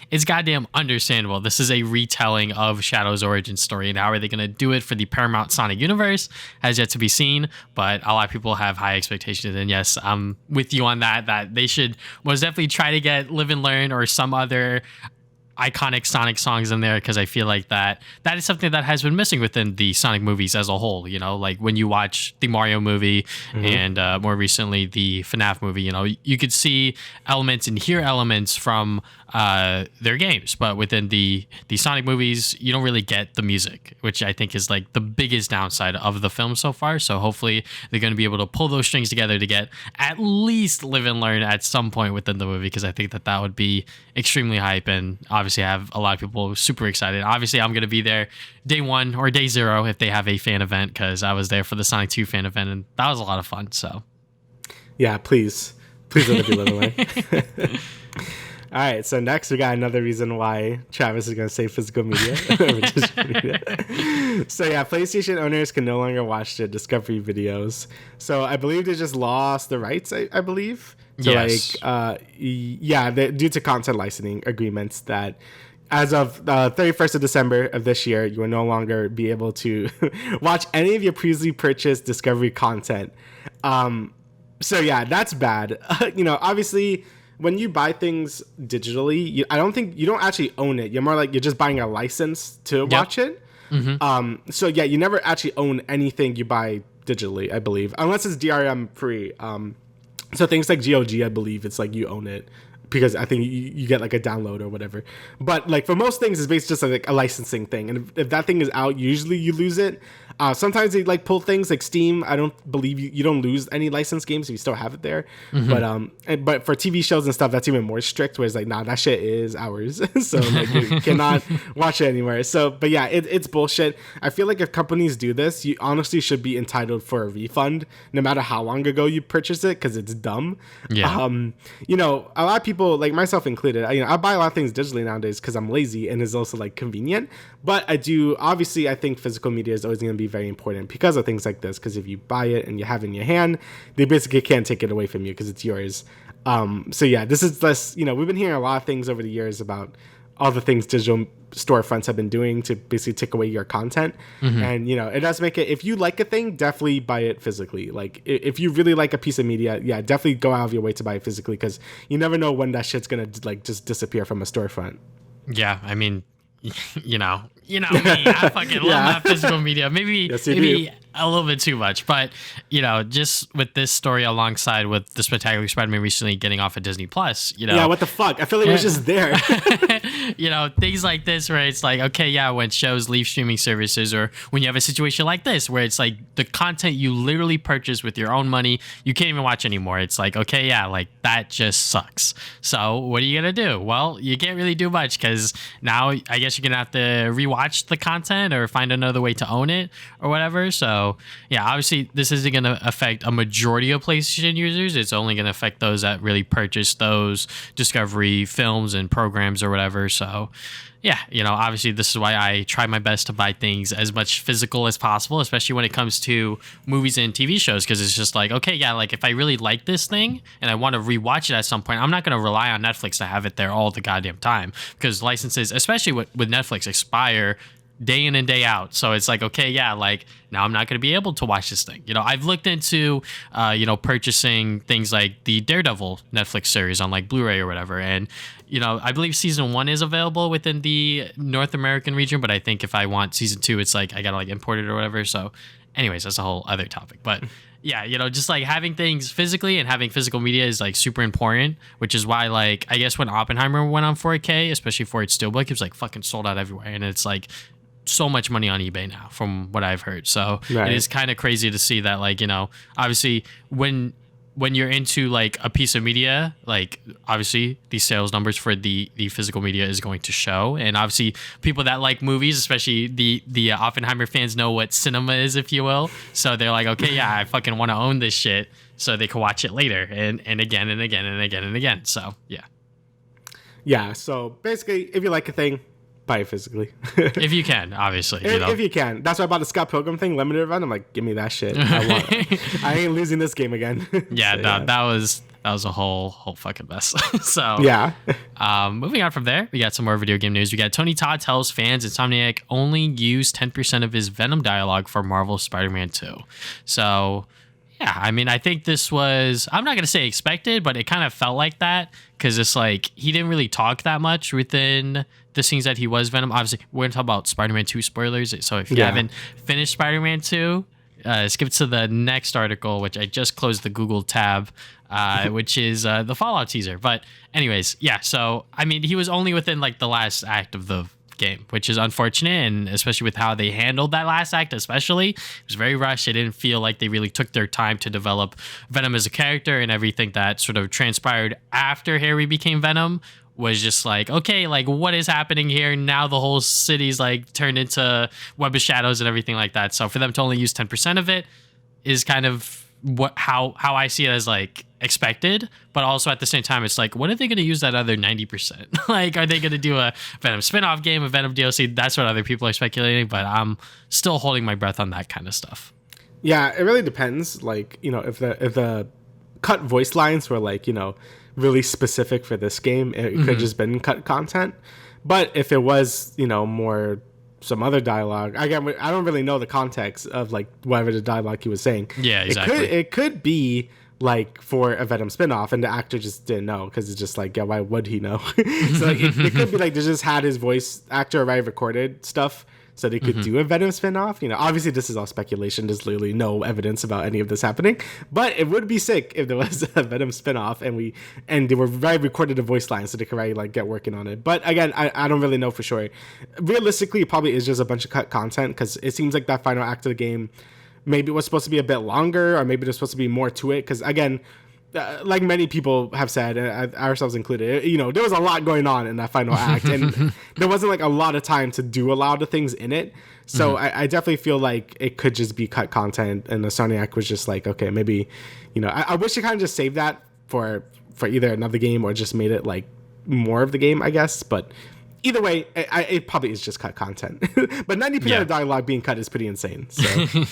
it's goddamn understandable. This is a retelling of Shadow's origin story, and how are they going to do it for the Paramount Sonic universe has yet to be seen, but a lot of people have high expectations, and yes, I'm with you on that they should most definitely try to get Live and Learn or some other iconic Sonic songs in there, because I feel like that is something that has been missing within the Sonic movies as a whole. Like when you watch the Mario movie and more recently the FNAF movie, you could see elements and hear elements from their games, but within the Sonic movies, you don't really get the music, which I think is like the biggest downside of the film so far. So hopefully they're going to be able to pull those strings together to get at least Live and Learn at some point within the movie, because I think that would be extremely hype, and obviously have a lot of people super excited. Obviously I'm going to be there day 1 or day 0 if they have a fan event, because I was there for the Sonic 2 fan event, and that was a lot of fun. So yeah, please let it be Live and Learn. All right, so next we got another reason why Travis is going to say physical media. So yeah, PlayStation owners can no longer watch the Discovery videos. So I believe they just lost the rights, I believe. So yes. Due to content licensing agreements, that as of 31st of December of this year, you will no longer be able to watch any of your previously purchased Discovery content. So yeah, that's bad. Obviously, when you buy things digitally, I don't think you don't actually own it. You're more like you're just buying a license to watch it. Mm-hmm. So yeah, you never actually own anything you buy digitally, I believe, unless it's DRM free. So things like GOG, I believe it's like you own it, because I think you get like a download or whatever. But like for most things, it's basically just like a licensing thing. And if that thing is out, usually you lose it. Sometimes they like pull things like Steam. I don't believe you don't lose any licensed games if you still have it there. Mm-hmm. But for TV shows and stuff, that's even more strict, where it's like, nah, that shit is ours. So like you cannot watch it anywhere. So, but yeah, it's bullshit. I feel like if companies do this, you honestly should be entitled for a refund, no matter how long ago you purchased it, because it's dumb. Yeah. A lot of people people, like myself included, I buy a lot of things digitally nowadays because I'm lazy and it's also like convenient. But I think physical media is always going to be very important because of things like this. Because if you buy it and you have it in your hand, they basically can't take it away from you because it's yours. So yeah, this is less, we've been hearing a lot of things over the years about all the things digital storefronts have been doing to basically take away your content. And it does make it, if you like a thing, definitely buy it physically. Like if you really like a piece of media, yeah, definitely go out of your way to buy it physically, because you never know when that shit's gonna like just disappear from a storefront. Yeah, I mean, me, I fucking love that physical media. Maybe a little bit too much, but just with this story alongside with the Spectacular Spider-Man recently getting off of Disney Plus, yeah, what the fuck? I feel like it was just there. Things like this where it's like, okay, yeah, when shows leave streaming services, or when you have a situation like this where it's like the content you literally purchase with your own money, you can't even watch anymore. It's like, okay, yeah, like that just sucks. So what are you gonna do? Well, you can't really do much, because now I guess you're gonna have to rewatch the content or find another way to own it or whatever. So yeah, obviously this isn't going to affect a majority of PlayStation users. It's only going to affect those that really purchase those Discovery films and programs or whatever. So yeah, obviously this is why I try my best to buy things as much physical as possible, especially when it comes to movies and TV shows, because it's just like, okay, yeah, like if I really like this thing and I want to rewatch it at some point, I'm not going to rely on Netflix to have it there all the goddamn time, because licenses, especially with Netflix, expire day in and day out. So it's like, okay, yeah, like now I'm not going to be able to watch this thing. I've looked into, purchasing things like the Daredevil Netflix series on like Blu-ray or whatever. And, I believe season 1 is available within the North American region, but I think if I want season 2, it's like I got to like import it or whatever. So anyways, that's a whole other topic. But yeah, just like having things physically and having physical media is like super important, which is why, like, I guess when Oppenheimer went on 4K, especially for its steelbook, it was like fucking sold out everywhere. And it's like so much money on eBay now from what I've heard. So It is kind of crazy to see that, like, obviously when you're into like a piece of media, like obviously the sales numbers for the physical media is going to show. And obviously people that like movies, especially the Oppenheimer fans, know what cinema is, if you will. So they're like, okay, yeah, I fucking want to own this shit so they can watch it later and again and again and again and again. So yeah. Yeah. So basically, if you like a thing, buy it physically. If you can, obviously. If you can. That's why I bought the Scott Pilgrim thing, limited run. I'm like, give me that shit. I ain't losing this game again. Yeah, so, yeah. That was a whole fucking mess. So yeah. Moving on from there, we got some more video game news. We got Tony Todd tells fans Insomniac only used 10% of his Venom dialogue for Marvel's Spider-Man 2. So yeah, I mean, I think this was, I'm not going to say expected, but it kind of felt like that, because it's like he didn't really talk that much within the scenes that he was Venom. Obviously, we're going to talk about Spider-Man 2 spoilers. So if you haven't finished Spider-Man 2, skip to the next article, which I just closed the Google tab, which is the Fallout teaser. But anyways, yeah, so I mean, he was only within like the last act of the game, which is unfortunate, and especially with how they handled that last act, especially it was very rushed. It didn't feel like they really took their time to develop Venom as a character, and everything that sort of transpired after Harry became Venom was just like, okay, like what is happening here now? The whole city's like turned into Web of Shadows and everything like that. So for them to only use 10% of it is kind of how I see it as like expected, but also at the same time, it's like, what are they going to use that other 90%? Like, are they going to do a Venom spinoff game, a Venom DLC? That's what other people are speculating, but I'm still holding my breath on that kind of stuff. Yeah, it really depends. Like, if the cut voice lines were like, really specific for this game, it could have just been cut content. But if it was, more some other dialogue, again, I don't really know the context of like whatever the dialogue he was saying. Yeah, exactly. It could be like for a Venom spinoff, and the actor just didn't know, because it's just like, yeah, why would he know? So like, it could be like they just had his voice actor already recorded stuff, so they could do a Venom spinoff. Obviously this is all speculation. There's literally no evidence about any of this happening, but it would be sick if there was a Venom spinoff and they were very recorded the voice lines, so they could really like get working on it. But again, I don't really know for sure. Realistically, it probably is just a bunch of cut content, because it seems like that final act of the game maybe it was supposed to be a bit longer, or maybe there's supposed to be more to it, because again, like many people have said, ourselves included, there was a lot going on in that final act, and there wasn't like a lot of time to do a lot of things in it. So I definitely feel like it could just be cut content, and the Insomniac was just like, okay, maybe, I wish you kind of just saved that for for either another game or just made it like more of the game, I guess. But either way, it probably is just cut content. But 90% of dialogue being cut is pretty insane. So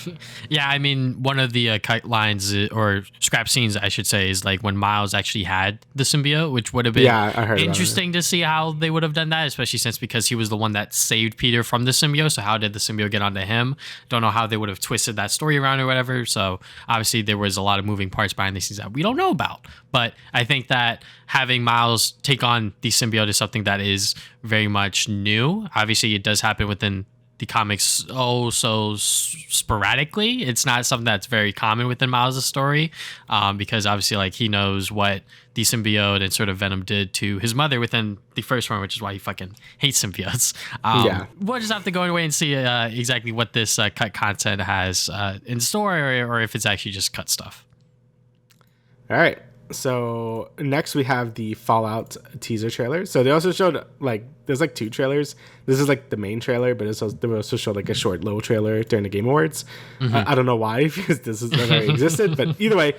yeah, I mean, one of the cut lines or scrap scenes, I should say, is like when Miles actually had the symbiote, which would have been interesting to see how they would have done that, especially because he was the one that saved Peter from the symbiote. So how did the symbiote get onto him? Don't know how they would have twisted that story around or whatever. So obviously there was a lot of moving parts behind the scenes that we don't know about. But I think that having Miles take on the symbiote is something that is very much new. Obviously, it does happen within the comics so sporadically. It's not something that's very common within Miles' story, because obviously, like, he knows what the symbiote and sort of Venom did to his mother within the first one, which is why he fucking hates symbiotes. We'll just have to go away and see exactly what this cut content has in store, or if it's actually just cut stuff. All right. So next we have the Fallout teaser trailer. So they also showed like there's like 2 trailers. This is like the main trailer, but they also showed like a short little trailer during the Game Awards. I don't know why, because this has never existed. But either way,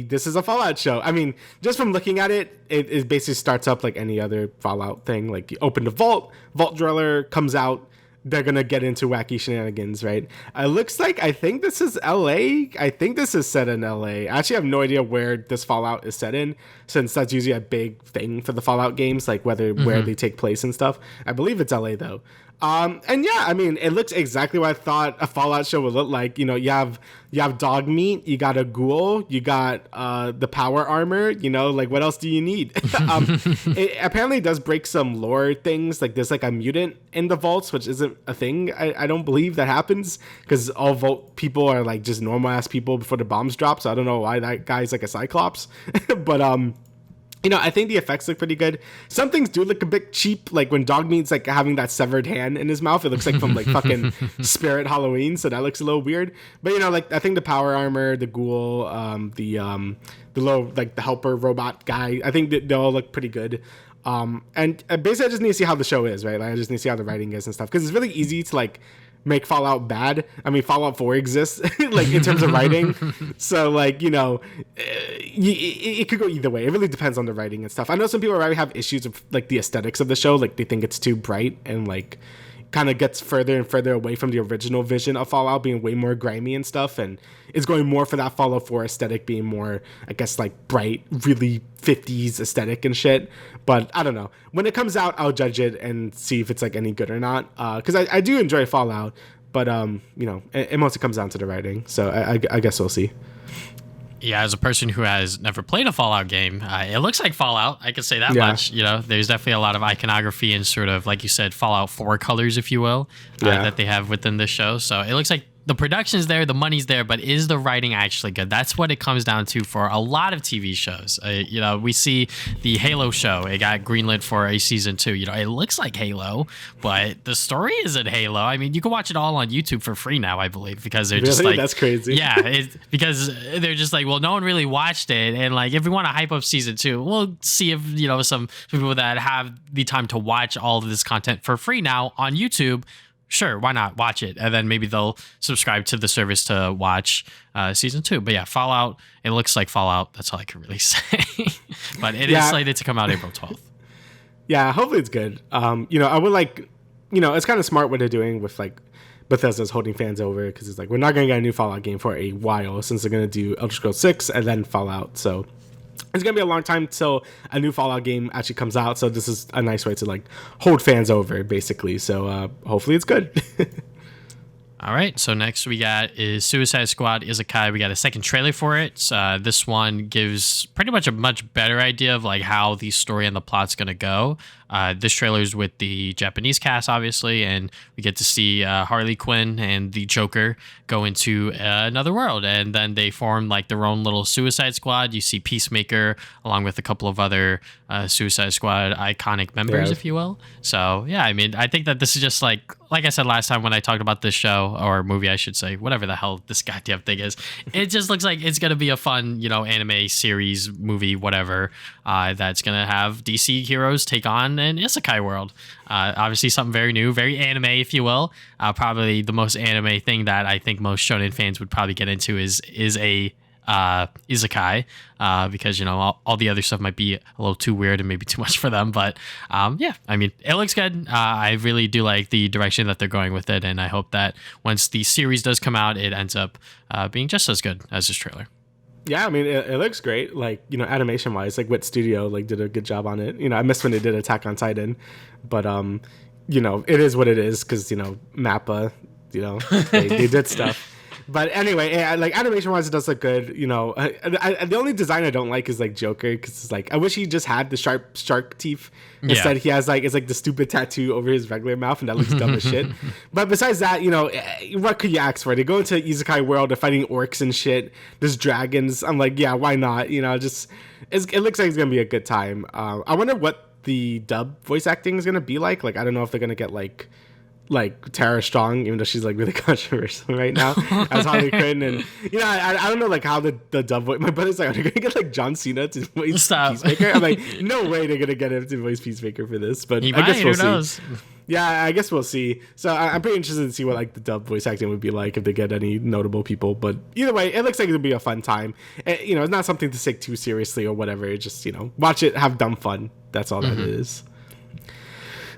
this is a Fallout show. I mean, just from looking at it, it basically starts up like any other Fallout thing. Like you open the vault driller comes out. They're going to get into wacky shenanigans, right? It looks like, I think this is LA. I think this is set in LA. I actually have no idea where this Fallout is set in, since that's usually a big thing for the Fallout games, like where they take place and stuff. I believe it's LA though. And yeah, I mean, it looks exactly what I thought a Fallout show would look like. You know, you have dog meat, you got a ghoul, you got the power armor, like what else do you need? It apparently does break some lore things, like there's like a mutant in the vaults, which isn't a thing. I don't believe that happens, because all vault people are like just normal ass people before the bombs drop, so I don't know why that guy's like a Cyclops. But I think the effects look pretty good. Some things do look a bit cheap, like when Dogmeat's like having that severed hand in his mouth. It looks like from like fucking Spirit Halloween, so that looks a little weird. But like I think the power armor, the ghoul, the little like the helper robot guy, I think they all look pretty good. And basically I just need to see how the show is, right? Like I just need to see how the writing is and stuff, because it's really easy to like make Fallout bad. I mean, Fallout 4 exists like in terms of writing, so like it could go either way. It really depends on the writing and stuff. I know some people already have issues with like the aesthetics of the show, like they think it's too bright and like kind of gets further and further away from the original vision of Fallout being way more grimy and stuff, and it's going more for that Fallout 4 aesthetic being more, I guess, like bright, really 50s aesthetic and shit. But I don't know. When it comes out, I'll judge it and see if it's like any good or not, because I do enjoy Fallout, but it mostly comes down to the writing, so I guess we'll see. Yeah, as a person who has never played a Fallout game, it looks like Fallout. I can say that much. There's definitely a lot of iconography and sort of, like you said, Fallout 4 colors, if you will, that they have within the show. So it looks like the production's there, the money's there, but is the writing actually good? That's what it comes down to for a lot of TV shows. We see the Halo show. It got greenlit for a season 2. It looks like Halo, but the story isn't Halo. I mean, you can watch it all on YouTube for free now, I believe, because they're just like... That's crazy. Yeah, because they're just like, well, no one really watched it, and like, if we want to hype up season 2, we'll see if, some people that have the time to watch all of this content for free now on YouTube, sure, why not watch it? And then maybe they'll subscribe to the service to watch season 2. But yeah, Fallout, it looks like Fallout. That's all I can really say. But it is slated to come out April 12th. Yeah, hopefully it's good. I would like, it's kind of smart what they're doing with like Bethesda's holding fans over, because it's like, we're not going to get a new Fallout game for a while, since they're going to do Elder Scrolls 6 and then Fallout. So it's going to be a long time till a new Fallout game actually comes out. So this is a nice way to like hold fans over, basically. So hopefully it's good. All right, so next we got is Suicide Squad Isekai. We got a second trailer for it. This one gives pretty much a much better idea of like how the story and the plot's going to go. This trailer is with the Japanese cast, obviously, and we get to see Harley Quinn and the Joker go into another world, and then they form like their own little Suicide Squad. You see Peacemaker along with a couple of other Suicide Squad iconic members, if you will. So yeah, I mean, I think that this is just like I said last time when I talked about this show, or movie, I should say, whatever the hell this goddamn thing is. It just looks like it's gonna be a fun, anime series, movie, whatever. That's gonna have DC heroes take on an isekai world. Obviously something very new, very anime, if you will. Probably the most anime thing that I think most shonen fans would probably get into is a Isekai, because all the other stuff might be a little too weird and maybe too much for them. But yeah, I mean, it looks good. I really do like the direction that they're going with it, and I hope that once the series does come out, it ends up being just as good as this trailer. Yeah, I mean, it looks great. Like, animation wise, like Wit Studio did a good job on it. I missed when they did Attack on Titan, but it is what it is because Mappa, they did stuff. But anyway, like animation wise, it does look good. The only design I don't like is like Joker, because it's like I wish he just had the sharp shark teeth. Instead, he has it's like the stupid tattoo over his regular mouth, and that looks dumb as shit. But besides that, what could you ask for? They go into Isekai world, they're fighting orcs and shit. There's dragons. I'm like, yeah, why not? It looks like it's gonna be a good time. I wonder what the dub voice acting is gonna be like. Like, I don't know if they're gonna get like Tara Strong, even though she's like really controversial right now as Harley Quinn, and I don't know like how the dub voice. My brother's like, are they gonna get like John Cena to voice Peacemaker? I'm like, no way they're gonna get him to voice Peacemaker for this, but I guess we'll see. Yeah, I guess we'll see. So I'm pretty interested to see what like the dub voice acting would be like if they get any notable people. But either way, it looks like it'll be a fun time. It's not something to take too seriously or whatever. It's just watch it, have dumb fun. That's all that is.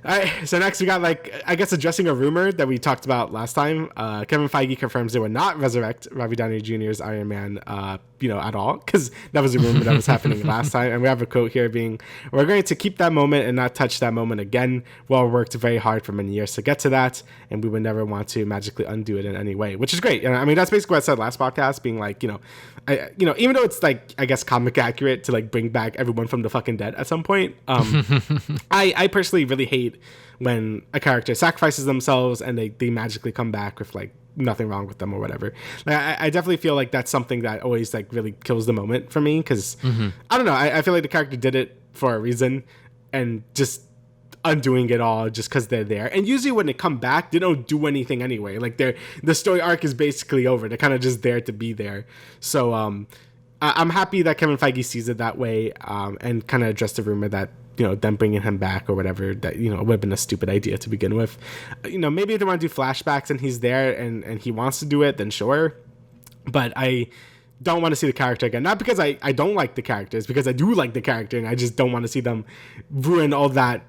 All right, so next we got addressing a rumor that we talked about last time. Kevin Feige confirms they will not resurrect Robert Downey Jr.'s Iron Man, at all, because that was a rumor that was happening last time. And we have a quote here being, "We're going to keep that moment and not touch that moment again. Well, worked very hard for many years to get to that, and we would never want to magically undo it in any way," which is great. I mean, that's basically what I said last podcast, being like, even though it's like, I guess, comic accurate to like bring back everyone from the fucking dead at some point, I personally really hate when a character sacrifices themselves and they magically come back with like nothing wrong with them or whatever. Like, I definitely feel like that's something that always like really kills the moment for me, because I don't know, I feel like the character did it for a reason, and just undoing it all just because they're there. And usually when they come back, they don't do anything anyway. Like the story arc is basically over. They're kind of just there to be there. So I'm happy that Kevin Feige sees it that way, and kind of addressed the rumor that them bringing him back or whatever, that it would have been a stupid idea to begin with. Maybe if they want to do flashbacks and he's there and he wants to do it, then sure. But I don't want to see the character again. Not because I don't like the characters, because I do like the character, and I just don't want to see them ruin all that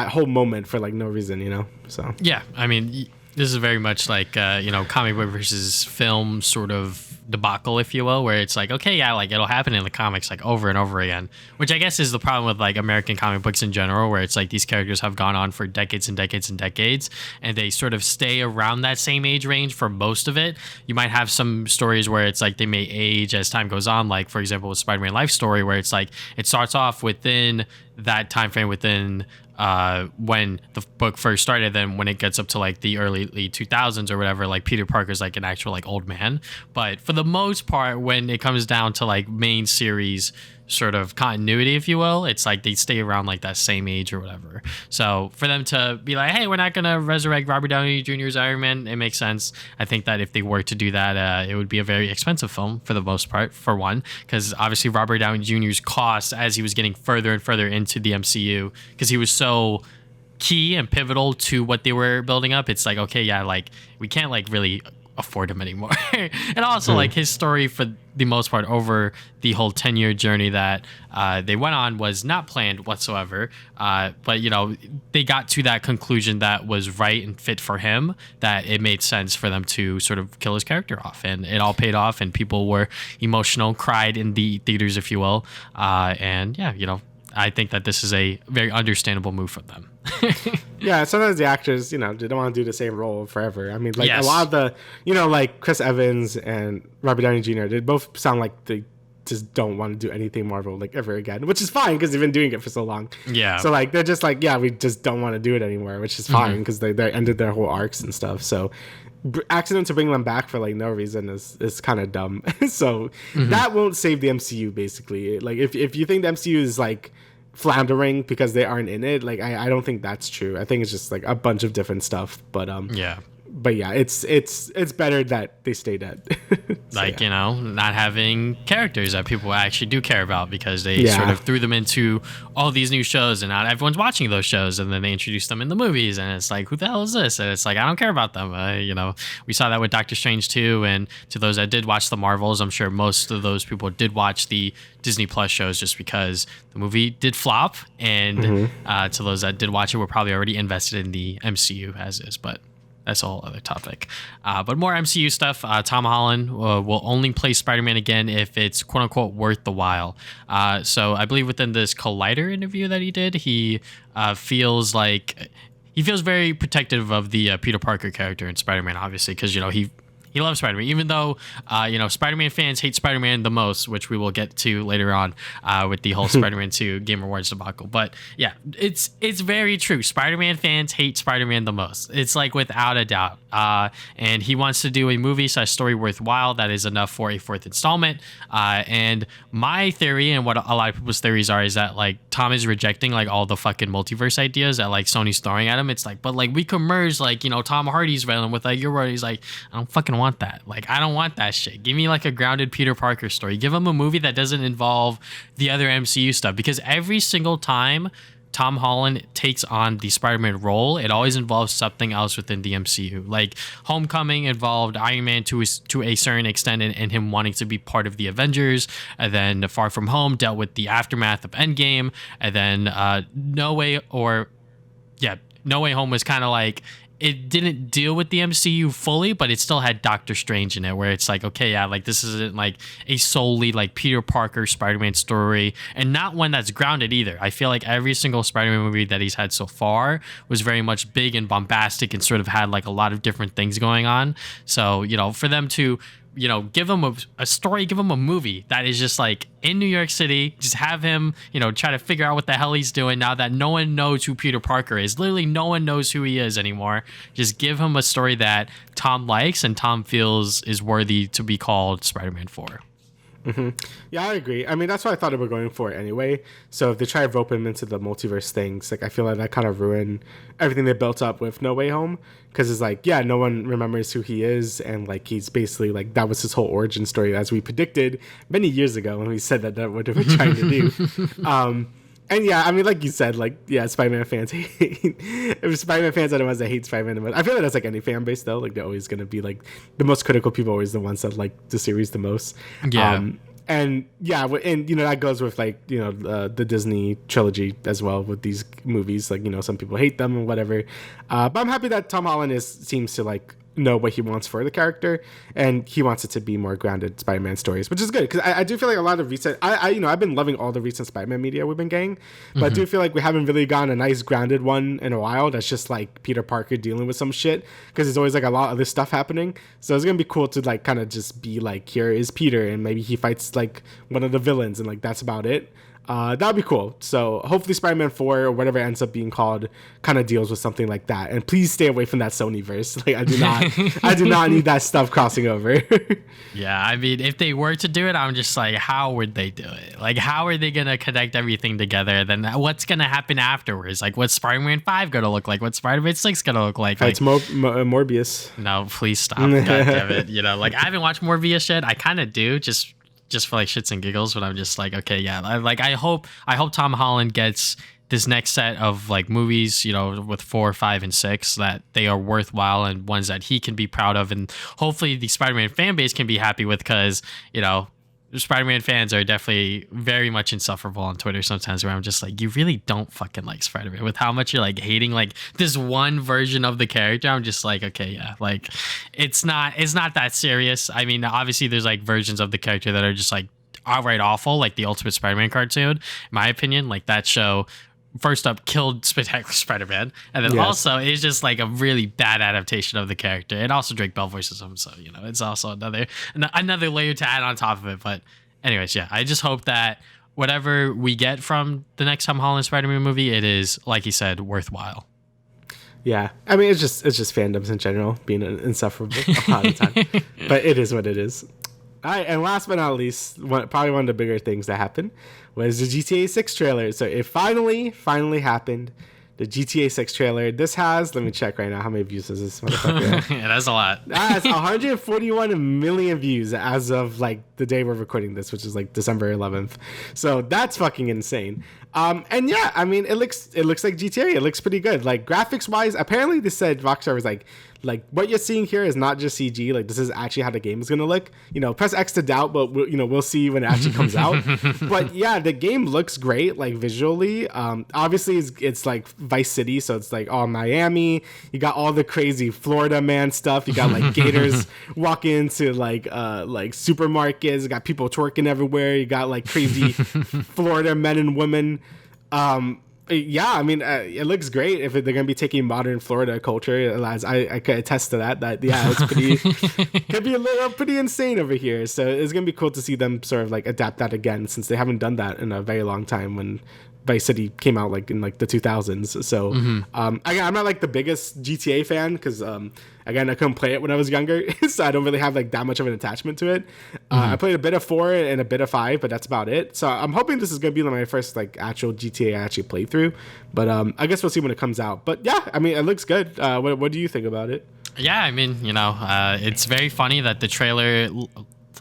whole moment for like no reason. So yeah, I mean, this is very much like comic book versus film sort of debacle, if you will, where it's like, okay, yeah, like it'll happen in the comics like over and over again, which I guess is the problem with like American comic books in general, where it's like these characters have gone on for decades and decades and decades, and they sort of stay around that same age range for most of it. You might have some stories where it's like they may age as time goes on, like for example with Spider-Man Life Story, where it's like it starts off within that time frame within when the book first started, then when it gets up to like the early 2000s or whatever, like Peter Parker's like an actual like old man. But for the most part, when it comes down to like main series sort of continuity, if you will, it's like they stay around like that same age or whatever. So for them to be like, hey, we're not gonna resurrect Robert Downey Jr.'s Iron Man, it makes sense. I think that if they were to do that, it would be a very expensive film for the most part, for one, because obviously Robert Downey Jr.'s cost as he was getting further and further into the MCU, because he was so key and pivotal to what they were building up, it's like, okay, yeah, like we can't like really afford him anymore. And also like his story for the most part over the whole 10-year journey that they went on was not planned whatsoever, but they got to that conclusion that was right and fit for him, that it made sense for them to sort of kill his character off, and it all paid off, and people were emotional, cried in the theaters, if you will, and yeah, I think that this is a very understandable move from them. Yeah, sometimes the actors, they don't want to do the same role forever. I mean, like a lot of the, like Chris Evans and Robert Downey Jr., they both sound like they just don't want to do anything Marvel like ever again, which is fine because they've been doing it for so long. Yeah. So like they're just like, yeah, we just don't want to do it anymore, which is fine because they ended their whole arcs and stuff. So asking them to bring them back for like no reason is kind of dumb. So that won't save the MCU basically. Like if you think the MCU is like floundering because they aren't in it, like I don't think that's true. I think it's just like a bunch of different stuff. But yeah, it's better that they stay dead. Like, you know, not having characters that people actually do care about because they sort of threw them into all these new shows and not everyone's watching those shows, and then they introduced them in the movies and it's like, who the hell is this? And it's like, I don't care about them. You know, we saw that with Doctor Strange 2, and to those that did watch the Marvels, I'm sure most of those people did watch the Disney Plus shows just because the movie did flop, and to those that did watch it were probably already invested in the MCU as is, but that's a whole other topic. But more MCU stuff. Tom Holland will only play Spider-Man again if it's quote unquote worth the while. So I believe within this Collider interview that he did, he feels very protective of the Peter Parker character in Spider-Man, obviously, because, you know, he loves Spider-Man, even though, you know, Spider-Man fans hate Spider-Man the most, which we will get to later on with the whole Spider-Man 2 Game Awards debacle. But yeah, it's very true. Spider-Man fans hate Spider-Man the most. It's like without a doubt. And he wants to do a movie/story worthwhile that is enough for a fourth installment. And my theory, and what a lot of people's theories are, is that like Tom is rejecting like all the fucking multiverse ideas that like Sony's throwing at him. It's like, but like we could merge like, you know, Tom Hardy's Venom with like your word. He's like, I don't fucking want that. Like, I don't want that shit. Give me like a grounded Peter Parker story. Give him a movie that doesn't involve the other MCU stuff, because every single time Tom Holland takes on the Spider-Man role, it always involves something else within the MCU. Like Homecoming involved Iron Man to a certain extent, and him wanting to be part of the Avengers. And then Far From Home dealt with the aftermath of Endgame. And then No Way Home was kind of like, it didn't deal with the MCU fully, but it still had Doctor Strange in it, where it's like, okay, yeah, like this isn't like a solely like Peter Parker Spider-Man story, and not one that's grounded either. I feel like every single Spider-Man movie that he's had so far was very much big and bombastic and sort of had like a lot of different things going on. So, you know, for them to, you know, give him a story, give him a movie that is just like in New York City, just have him, you know, try to figure out what the hell he's doing now that no one knows who Peter Parker is. Literally no one knows who he is anymore. Just give him a story that Tom likes and Tom feels is worthy to be called Spider-Man 4. Yeah, I agree. I mean, that's what I thought they were going for anyway. So if they try to rope him into the multiverse things, like I feel like that kind of ruined everything they built up with No Way Home, because it's like, yeah, no one remembers who he is, and like he's basically like that was his whole origin story, as we predicted many years ago when we said that what they were trying to do. And yeah, I mean, like you said, like, yeah, Spider-Man fans hate. If Spider-Man fans are the ones that hate Spider-Man, I feel like that's like any fan base though. Like they're always gonna be like the most critical people, are always the ones that like the series the most. Yeah. And yeah, and you know that goes with like, you know, the Disney trilogy as well with these movies. Like, you know, some people hate them and whatever. But I'm happy that Tom Holland seems to like know what he wants for the character, and he wants it to be more grounded Spider-Man stories, which is good, because I do feel like a lot of recent you know, I've been loving all the recent Spider-Man media we've been getting, but I do feel like we haven't really gotten a nice grounded one in a while that's just like Peter Parker dealing with some shit, because there's always like a lot of this stuff happening. So it's gonna be cool to like kind of just be like, here is Peter, and maybe he fights like one of the villains, and like that's about it. That'd be cool. So hopefully Spider-Man 4 or whatever it ends up being called kind of deals with something like that. And please stay away from that Sonyverse. Like I do not need that stuff crossing over. Yeah, I mean, if they were to do it, I'm just like, how would they do it? Like, how are they gonna connect everything together? Then what's gonna happen afterwards? Like, what's Spider-Man 5 gonna look like? What's Spider-Man 6 gonna look like? It's Morbius. No, please stop. God damn it. You know, like I haven't watched Morbius yet. I kind of do, just for like shits and giggles, but I'm just like, okay, yeah, I hope Tom Holland gets this next set of like movies, you know, with 4, 5, and 6, that they are worthwhile and ones that he can be proud of, and hopefully the Spider-Man fan base can be happy with, because, you know, Spider-Man fans are definitely very much insufferable on Twitter sometimes, where I'm just like, you really don't fucking like Spider-Man, with how much you're like hating like this one version of the character. I'm just like, okay, yeah, like it's not that serious. I mean, obviously there's like versions of the character that are just like outright awful, like the Ultimate Spider-Man cartoon, in my opinion. Like that show, first up, killed Spectacular Spider-Man, and then also it's just like a really bad adaptation of the character. And also Drake Bell voices him, so, you know, it's also another layer to add on top of it. But anyways, yeah, I just hope that whatever we get from the next Tom Holland Spider-Man movie, it is, like you said, worthwhile. Yeah, I mean, it's just fandoms in general being insufferable a lot of the time, but it is what it is. All right, and last but not least, probably one of the bigger things that happened was the GTA 6 trailer. So it finally happened. the GTA 6 trailer. This has, let me check right now, how many views does this motherfucker have? Yeah, that's a lot. That has 141 million views as of like the day we're recording this, which is like December 11th. So that's fucking insane. And yeah, I mean, it looks like GTA. It looks pretty good. Like graphics wise, apparently they said Rockstar was like what you're seeing here is not just CG. Like this is actually how the game is gonna look. You know, press X to doubt, but we'll see when it actually comes out. But yeah, the game looks great, like visually. Obviously it's like Vice City, so it's like all Miami. You got all the crazy Florida man stuff. You got like gators walking into like supermarkets. You got people twerking everywhere. You got like crazy Florida men and women. Yeah, I mean, it looks great if they're gonna be taking modern Florida culture. As I could attest to that yeah, it's pretty could be a little pretty insane over here. So it's gonna be cool to see them sort of like adapt that again, since they haven't done that in a very long time. When Vice City came out like in like the 2000s. So I'm not like the biggest GTA fan because again, I couldn't play it when I was younger, so I don't really have like that much of an attachment to it. I played a bit of 4 and a bit of 5, but that's about it. So I'm hoping this is gonna be like my first like actual GTA I actually played through. But I guess we'll see when it comes out. But yeah, I mean, it looks good. What do you think about it? Yeah, I mean, it's very funny that the trailer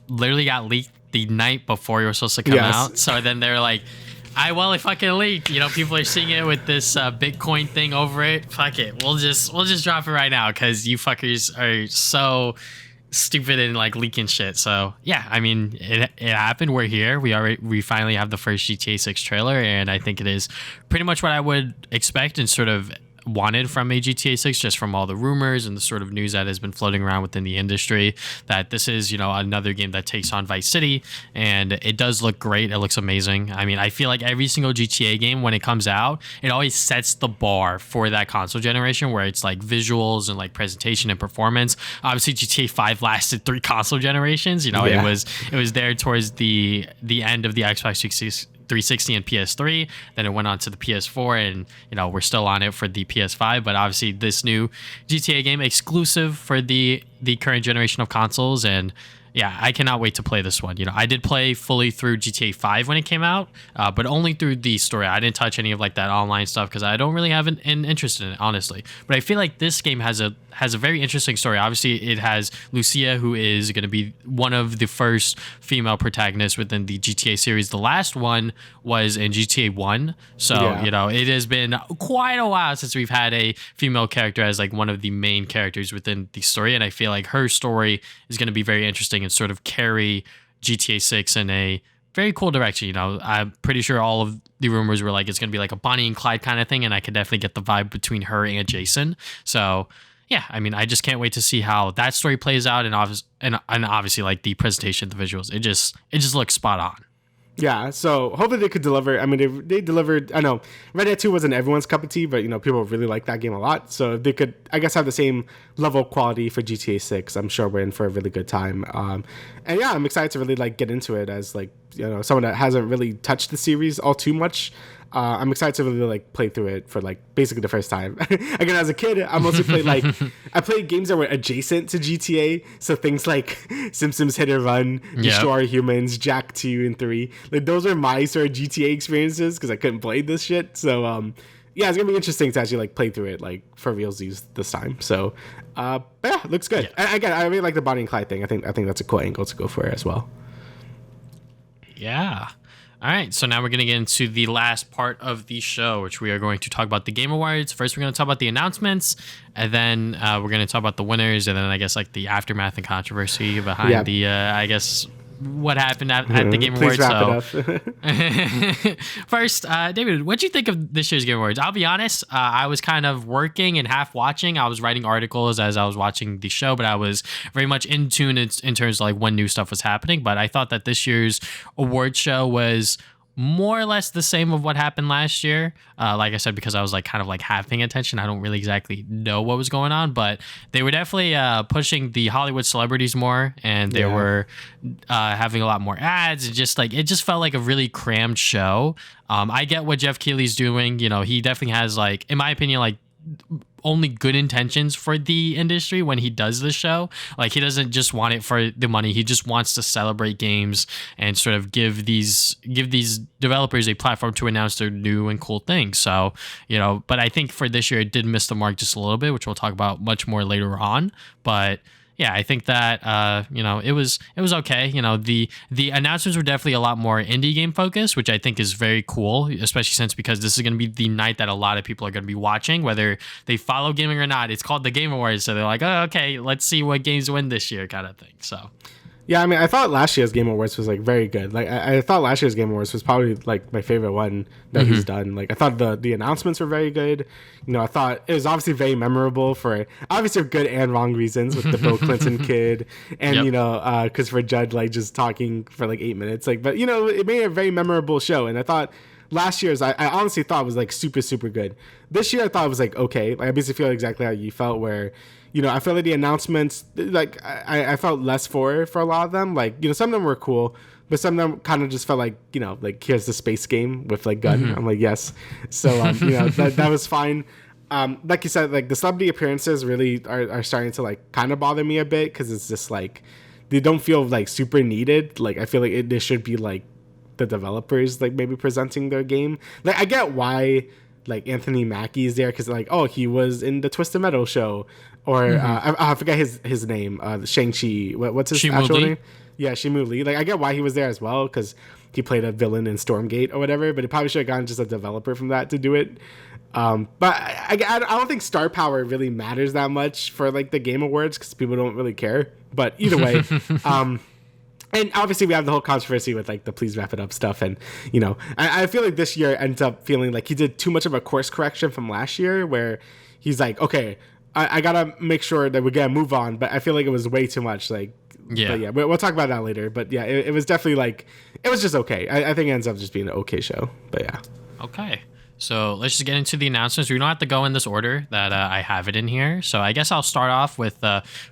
literally got leaked the night before it was supposed to come out. So then they're like, it fucking leaked. People are seeing it with this Bitcoin thing over it. Fuck it. We'll just drop it right now because you fuckers are so stupid and like leaking shit. So yeah, I mean, it happened. We're here. We finally have the first GTA 6 trailer, and I think it is pretty much what I would expect and sort of wanted from a GTA 6, just from all the rumors and the sort of news that has been floating around within the industry, that this is, another game that takes on Vice City, and it does look great. It looks amazing. I mean, I feel like every single GTA game, when it comes out, it always sets the bar for that console generation, where it's like visuals and like presentation and performance. Obviously, GTA 5 lasted 3 console generations. It was there towards the end of the Xbox 360 and PS3. Then it went on to the PS4, and we're still on it for the PS5. But obviously, this new GTA game exclusive for the current generation of consoles, and yeah, I cannot wait to play this one. I did play fully through GTA 5 when it came out, but only through the story. I didn't touch any of like that online stuff because I don't really have an interest in it, honestly. But I feel like this game has a very interesting story. Obviously, it has Lucia, who is going to be one of the first female protagonists within the GTA series. The last one was in GTA 1. So, it has been quite a while since we've had a female character as like one of the main characters within the story. And I feel like her story is going to be very interesting and sort of carry GTA 6 in a very cool direction. I'm pretty sure all of the rumors were like it's going to be like a Bonnie and Clyde kind of thing, and I could definitely get the vibe between her and Jason. So yeah, I mean, I just can't wait to see how that story plays out, and obviously like the presentation, the visuals, it just looks spot on. Yeah, so hopefully they could deliver. I mean, they delivered. I know Red Dead 2 wasn't everyone's cup of tea, but people really like that game a lot. So if they could, I guess, have the same level of quality for GTA 6, I'm sure we're in for a really good time. And yeah, I'm excited to really like get into it as like someone that hasn't really touched the series all too much. I'm excited to really like play through it for like basically the first time. Again, as a kid, I mostly played I played games that were adjacent to GTA, so things like Simpsons Hit and Run, Destroy Humans, Jack 2 and 3. Like those are my sort of GTA experiences because I couldn't play this shit. So yeah, it's gonna be interesting to actually like play through it like for realsies this time. So but yeah, it looks good. And again, I really like the Bonnie and Clyde thing. I think that's a cool angle to go for as well. Yeah. All right, so now we're going to get into the last part of the show, which we are going to talk about the Game Awards. First, we're going to talk about the announcements, and then we're going to talk about the winners, and then I guess like the aftermath and controversy behind the, I guess, what happened at the Game Awards. Please wrap it up. First, David, what do you think of this year's Game Awards? I'll be honest, I was kind of working and half watching. I was writing articles as I was watching the show, but I was very much in tune in terms of like when new stuff was happening. But I thought that this year's award show was more or less the same of what happened last year. Like I said, because I was like kind of like half paying attention. I don't really exactly know what was going on, but they were definitely pushing the Hollywood celebrities more, and they were having a lot more ads. And just like it just felt like a really crammed show. I get what Jeff Keighley's doing. He definitely has like, in my opinion, like only good intentions for the industry when he does this show. Like, he doesn't just want it for the money. He just wants to celebrate games and sort of give these developers a platform to announce their new and cool things. So, but I think for this year it did miss the mark just a little bit, which we'll talk about much more later on. But yeah, I think that it was okay. The announcements were definitely a lot more indie game focused, which I think is very cool, especially because this is going to be the night that a lot of people are going to be watching, whether they follow gaming or not. It's called the Game Awards, so they're like, oh, okay, let's see what games win this year, kind of thing. So. Yeah, I mean, I thought last year's Game Awards was like very good. Like, I thought last year's Game Awards was probably like my favorite one that he's done. Like, I thought the announcements were very good. I thought it was obviously very memorable for obviously good and wrong reasons with the Bill Clinton kid and Christopher Judd like just talking for like 8 minutes. Like, but it made a very memorable show. And I thought last year's I honestly thought was like super super good. This year I thought it was like okay. Like, I basically feel exactly how you felt where. I feel like the announcements, like, I felt less for a lot of them. Like, some of them were cool, but some of them kind of just felt like, like, here's the space game with, like, gun. I'm like, yes. So, that was fine. Like you said, like, the celebrity appearances really are starting to, like, kind of bother me a bit because it's just, like, they don't feel, like, super needed. Like, I feel like they should be, like, the developers, like, maybe presenting their game. Like, I get why, like, Anthony Mackie is there because, like, oh, he was in the Twisted Metal show. Or I forget his name. Shang-Chi. What's his actual name? Yeah, Shimu Lee. Like, I get why he was there as well because he played a villain in Stormgate or whatever. But he probably should have gotten just a developer from that to do it. But I don't think star power really matters that much for like the Game Awards because people don't really care. But either way, and obviously we have the whole controversy with like the please wrap it up stuff. And I feel like this year ends up feeling like he did too much of a course correction from last year, where he's like, okay. I gotta make sure that we gotta move on, but I feel like it was way too much. Like, yeah, we'll talk about that later. But yeah, it was definitely like it was just okay. I think it ends up just being an okay show. But yeah. Okay, so let's just get into the announcements. We don't have to go in this order that I have it in here. So I guess I'll start off with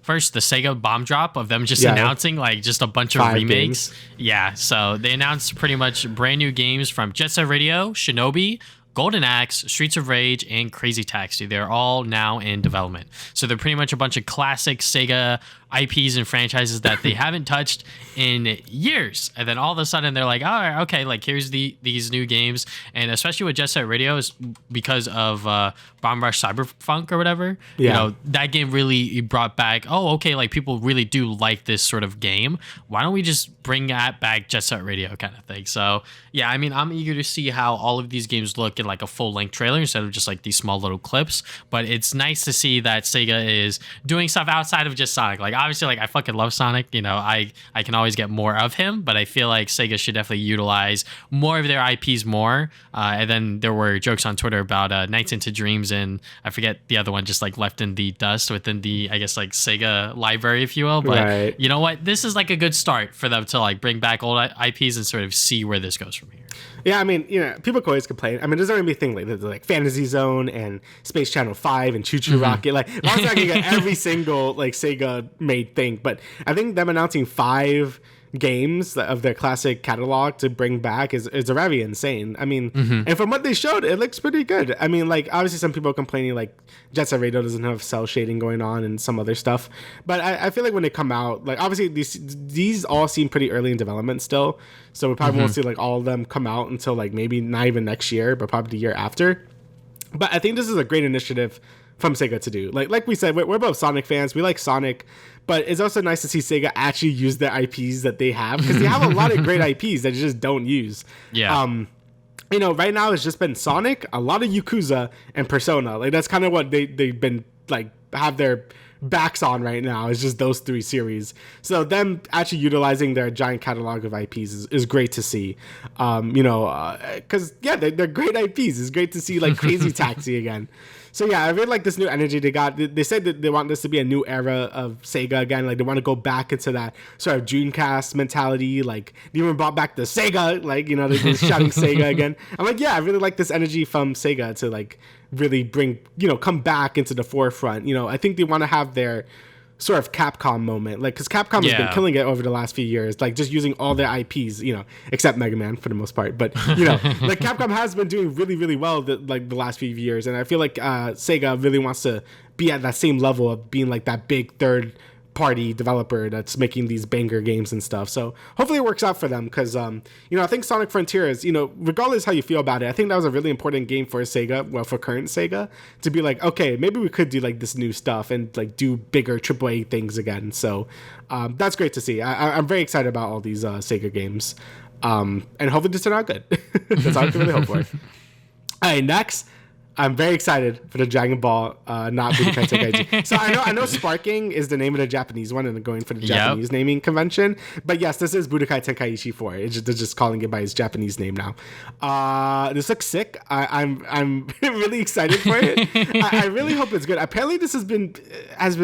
first the Sega bomb drop of them just announcing like just a bunch of remakes. Games. Yeah, so they announced pretty much brand new games from Jet Set Radio, Shinobi, Golden Axe, Streets of Rage, and Crazy Taxi. They're all now in development. So they're pretty much a bunch of classic Sega IPs and franchises that they haven't touched in years. And then all of a sudden they're like, all right, okay, like here's these new games. And especially with Jet Set Radio is because of Bomb Rush Cyberpunk or whatever. Yeah. That game really brought back, oh, okay, like people really do like this sort of game. Why don't we just bring that back, Jet Set Radio kind of thing? So yeah, I mean, I'm eager to see how all of these games look in like a full length trailer instead of just like these small little clips. But it's nice to see that Sega is doing stuff outside of just Sonic. Like obviously, like I fucking love Sonic. I can always get more of him, but I feel like Sega should definitely utilize more of their IPs more. And then there were jokes on Twitter about Nights into Dreams and I forget the other one just like left in the dust within the, I guess, like Sega library, if you will. But You know what? This is like a good start for them to like bring back old IPs and sort of see where this goes from here. Yeah, I mean, people can always complain. I mean, there's going to be a thing like Fantasy Zone and Space Channel 5 and Choo Choo Rocket. Like, I'm not going to get every single like Sega made thing, but I think them announcing 5 games of their classic catalog to bring back is very insane. I mean, and from what they showed, it looks pretty good. I mean, like obviously some people are complaining like Jet Set Radio doesn't have cell shading going on and some other stuff, but I feel like when they come out, like obviously these all seem pretty early in development still, so we probably won't see like all of them come out until like maybe not even next year, but probably the year after. But I think this is a great initiative from Sega to do. Like we said, we're both Sonic fans. We like Sonic, but it's also nice to see Sega actually use their IPs that they have because they have a lot of great IPs that you just don't use. Yeah. Right now it's just been Sonic, a lot of Yakuza, and Persona. Like that's kind of what they've been like have their backs on right now. It's just those 3 series. So them actually utilizing their giant catalog of IPs is great to see. Because they're great IPs. It's great to see like Crazy Taxi again. So yeah, I really like this new energy they got. They said that they want this to be a new era of Sega again. Like they want to go back into that sort of Dreamcast mentality. Like they even brought back the Sega. Like they're shouting Sega again. I'm like, yeah, I really like this energy from Sega to like really bring come back into the forefront. I think they want to have their sort of Capcom moment, like because Capcom has been killing it over the last few years, like just using all their IPs, except Mega Man for the most part. But like Capcom has been doing really, really well the last few years, and I feel like Sega really wants to be at that same level of being like that big third party developer that's making these banger games and stuff. So hopefully it works out for them, because I think Sonic Frontiers, regardless how you feel about it, I think that was a really important game for Sega, well, for current Sega, to be like, okay, maybe we could do like this new stuff and like do bigger AAA things again. So that's great to see. I'm very excited about all these Sega games, and hopefully this turn out good. That's all I can really hope for. All right, next, I'm very excited for the Dragon Ball, not Budokai Tenkaichi. So I know Sparking is the name of the Japanese one, and they're going for the Japanese naming convention. But yes, this is Budokai Tenkaichi 4. They're just calling it by its Japanese name now. This looks sick. I'm really excited for it. I really hope it's good. Apparently, this has been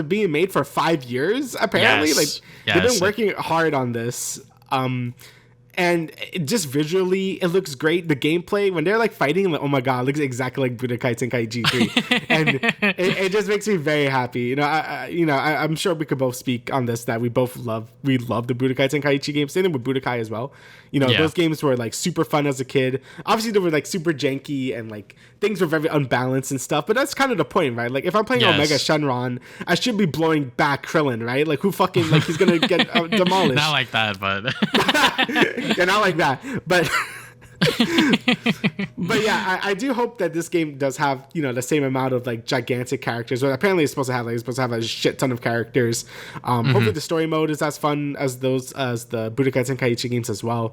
being made for 5 years. Apparently, they've been working hard on this. And just visually, it looks great. The gameplay, when they're like fighting, like, oh my god, it looks exactly like Budokai Tenkaichi 3, and it just makes me very happy. I'm sure we could both speak on this, that we love the Budokai Tenkaichi games. Same thing with Budokai as well. Those games were like super fun as a kid. Obviously, they were like super janky and like things were very unbalanced and stuff. But that's kind of the point, right? Like if I'm playing Omega Shenron, I should be blowing back Krillin, right? Like who fucking like he's gonna get demolished? Not like that, but. Yeah, not like that, but but yeah, I do hope that this game does have the same amount of like gigantic characters. But apparently, it's supposed to have a shit ton of characters. Hopefully, the story mode is as fun as the Budokai Tenkaichi games as well.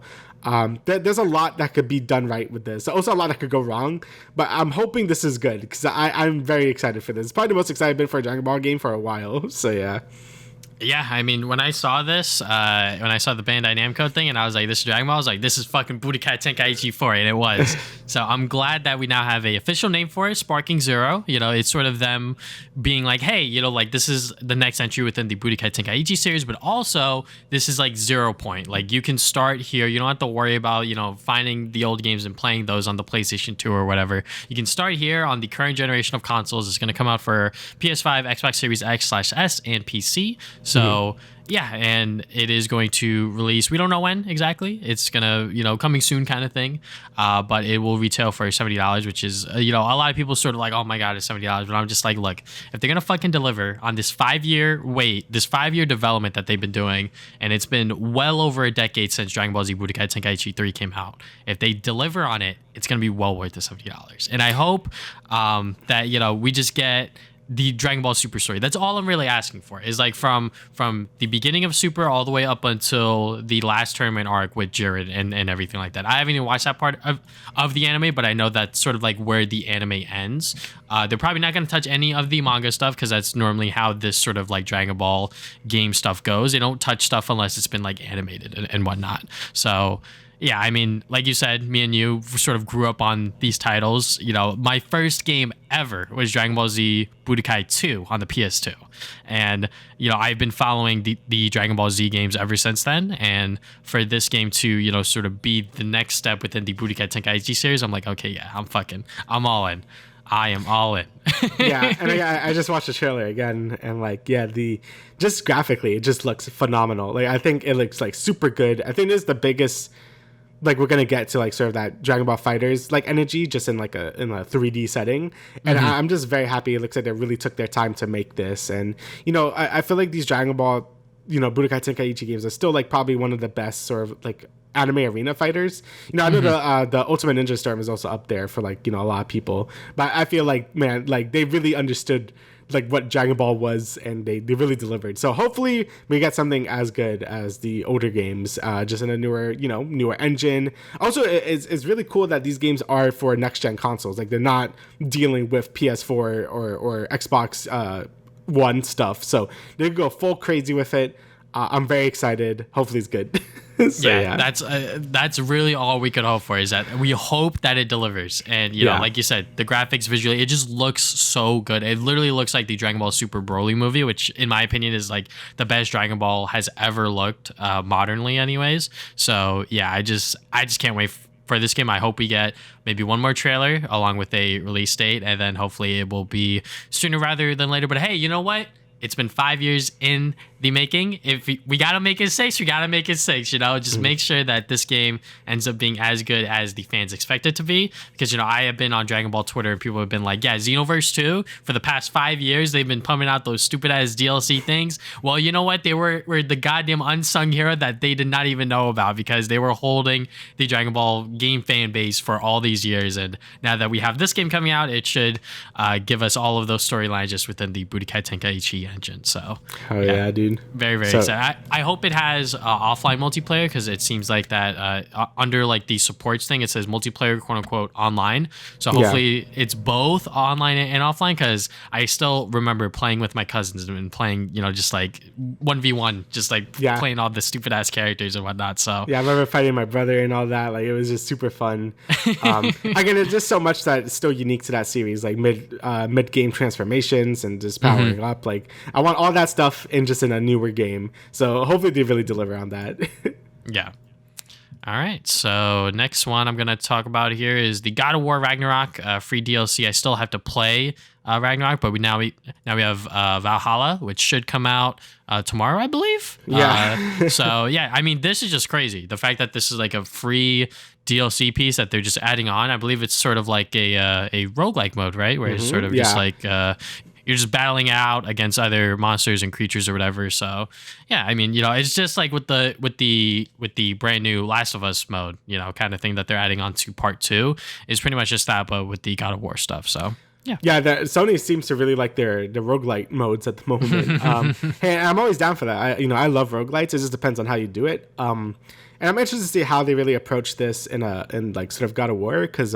There's a lot that could be done right with this. Also, a lot that could go wrong. But I'm hoping this is good, because I'm very excited for this. It's probably the most excited I've been for a Dragon Ball game for a while. So yeah. Yeah, I mean, when I saw this, when I saw the Bandai Namco thing, and I was like, this is Dragon Ball, I was like, this is fucking Budokai Tenkaichi 4, and it was. So I'm glad that we now have a official name for it, Sparking Zero. It's sort of them being like, hey, like this is the next entry within the Budokai Tenkaichi series, but also this is like 0 point. Like you can start here. You don't have to worry about, finding the old games and playing those on the PlayStation 2 or whatever. You can start here on the current generation of consoles. It's going to come out for PS5, Xbox Series X/S, and PC. So yeah, and it is going to release. We don't know when exactly. It's gonna, coming soon kind of thing. But it will retail for $70, which is, a lot of people sort of like, oh my god, it's $70. But I'm just like, look, if they're gonna fucking deliver on this 5-year wait, this 5-year development that they've been doing, and it's been well over a decade since Dragon Ball Z Budokai Tenkaichi 3 came out. If they deliver on it, it's gonna be well worth the $70. And I hope that we just get the Dragon Ball Super story. That's all I'm really asking for, is like from the beginning of Super all the way up until the last tournament arc with Jiren and everything like that. I haven't even watched that part of the anime, but I know that's sort of like where the anime ends. They're probably not going to touch any of the manga stuff, because that's normally how this sort of like Dragon Ball game stuff goes. They don't touch stuff unless it's been like animated and whatnot. So yeah, I mean, like you said, me and you sort of grew up on these titles. My first game ever was Dragon Ball Z Budokai 2 on the PS2. And, I've been following the Dragon Ball Z games ever since then. And for this game to, sort of be the next step within the Budokai Tenkaichi series, I'm like, okay, yeah, I'm all in. I am all in. Yeah, and I just watched the trailer again, and like, yeah, just graphically, it just looks phenomenal. Like, I think it looks like super good. I think this is the biggest, like, we're gonna get to like sort of that Dragon Ball FighterZ like energy, just in a 3D setting, and I'm just very happy. It looks like they really took their time to make this, and I feel like these Dragon Ball Budokai Tenkaichi games are still like probably one of the best sort of like anime arena fighters. I know the Ultimate Ninja Storm is also up there for like a lot of people, but I feel like, man, like they really understood like what Dragon Ball was, and they really delivered. So hopefully we get something as good as the older games, just in a newer engine. Also, it's really cool that these games are for next gen consoles. Like they're not dealing with PS4 or Xbox One stuff, so they can go full crazy with it. I'm very excited. Hopefully it's good. So, yeah, that's really all we could hope for, is that we hope that it delivers. And like you said, the graphics visually, it just looks so good. It literally looks like the Dragon Ball Super Broly movie, which in my opinion is like the best Dragon Ball has ever looked, modernly anyways. So yeah, I just can't wait for this game. I hope we get maybe one more trailer along with a release date, and then hopefully it will be sooner rather than later. But hey, you know what? It's been 5 years in the making. If we gotta make it 6, we gotta make it 6. Just make sure that this game ends up being as good as the fans expect it to be. Because I have been on Dragon Ball Twitter and people have been like, yeah, Xenoverse 2 for the past 5 years they've been pumping out those stupid ass DLC things. Well, you know what? They were the goddamn unsung hero that they did not even know about because they were holding the Dragon Ball game fan base for all these years. And now that we have this game coming out, it should give us all of those storylines just within the Budokai Tenkaichi engine. So, yeah, dude. Very, very excited. I hope it has offline multiplayer because it seems like that under like the supports thing, it says multiplayer, quote unquote, online. So hopefully it's both online and offline because I still remember playing with my cousins and playing, just like 1v1, just like playing all the stupid ass characters and whatnot. So yeah, I remember fighting my brother and all that. Like it was just super fun. Again, it's just so much that it's still unique to that series, like mid game transformations and just powering up. Like I want all that stuff in a newer game. So hopefully they really deliver on that. Yeah. All right. So next one I'm going to talk about here is the God of War Ragnarok free DLC. I still have to play Ragnarok, but we have Valhalla, which should come out tomorrow, I believe. Yeah. So yeah, I mean, this is just crazy. The fact that this is like a free DLC piece that they're just adding on. I believe it's sort of like a roguelike mode, right? Where it's sort of just like you're just battling out against other monsters and creatures or whatever. So yeah, I mean, it's just like with the brand new Last of Us mode, kind of thing that they're adding on to part 2 is pretty much just that, but with the God of War stuff. So yeah. Yeah, Sony seems to really like their roguelite modes at the moment. Hey, I'm always down for that. I love roguelites. It just depends on how you do it. And I'm interested to see how they really approach this in like sort of God of War because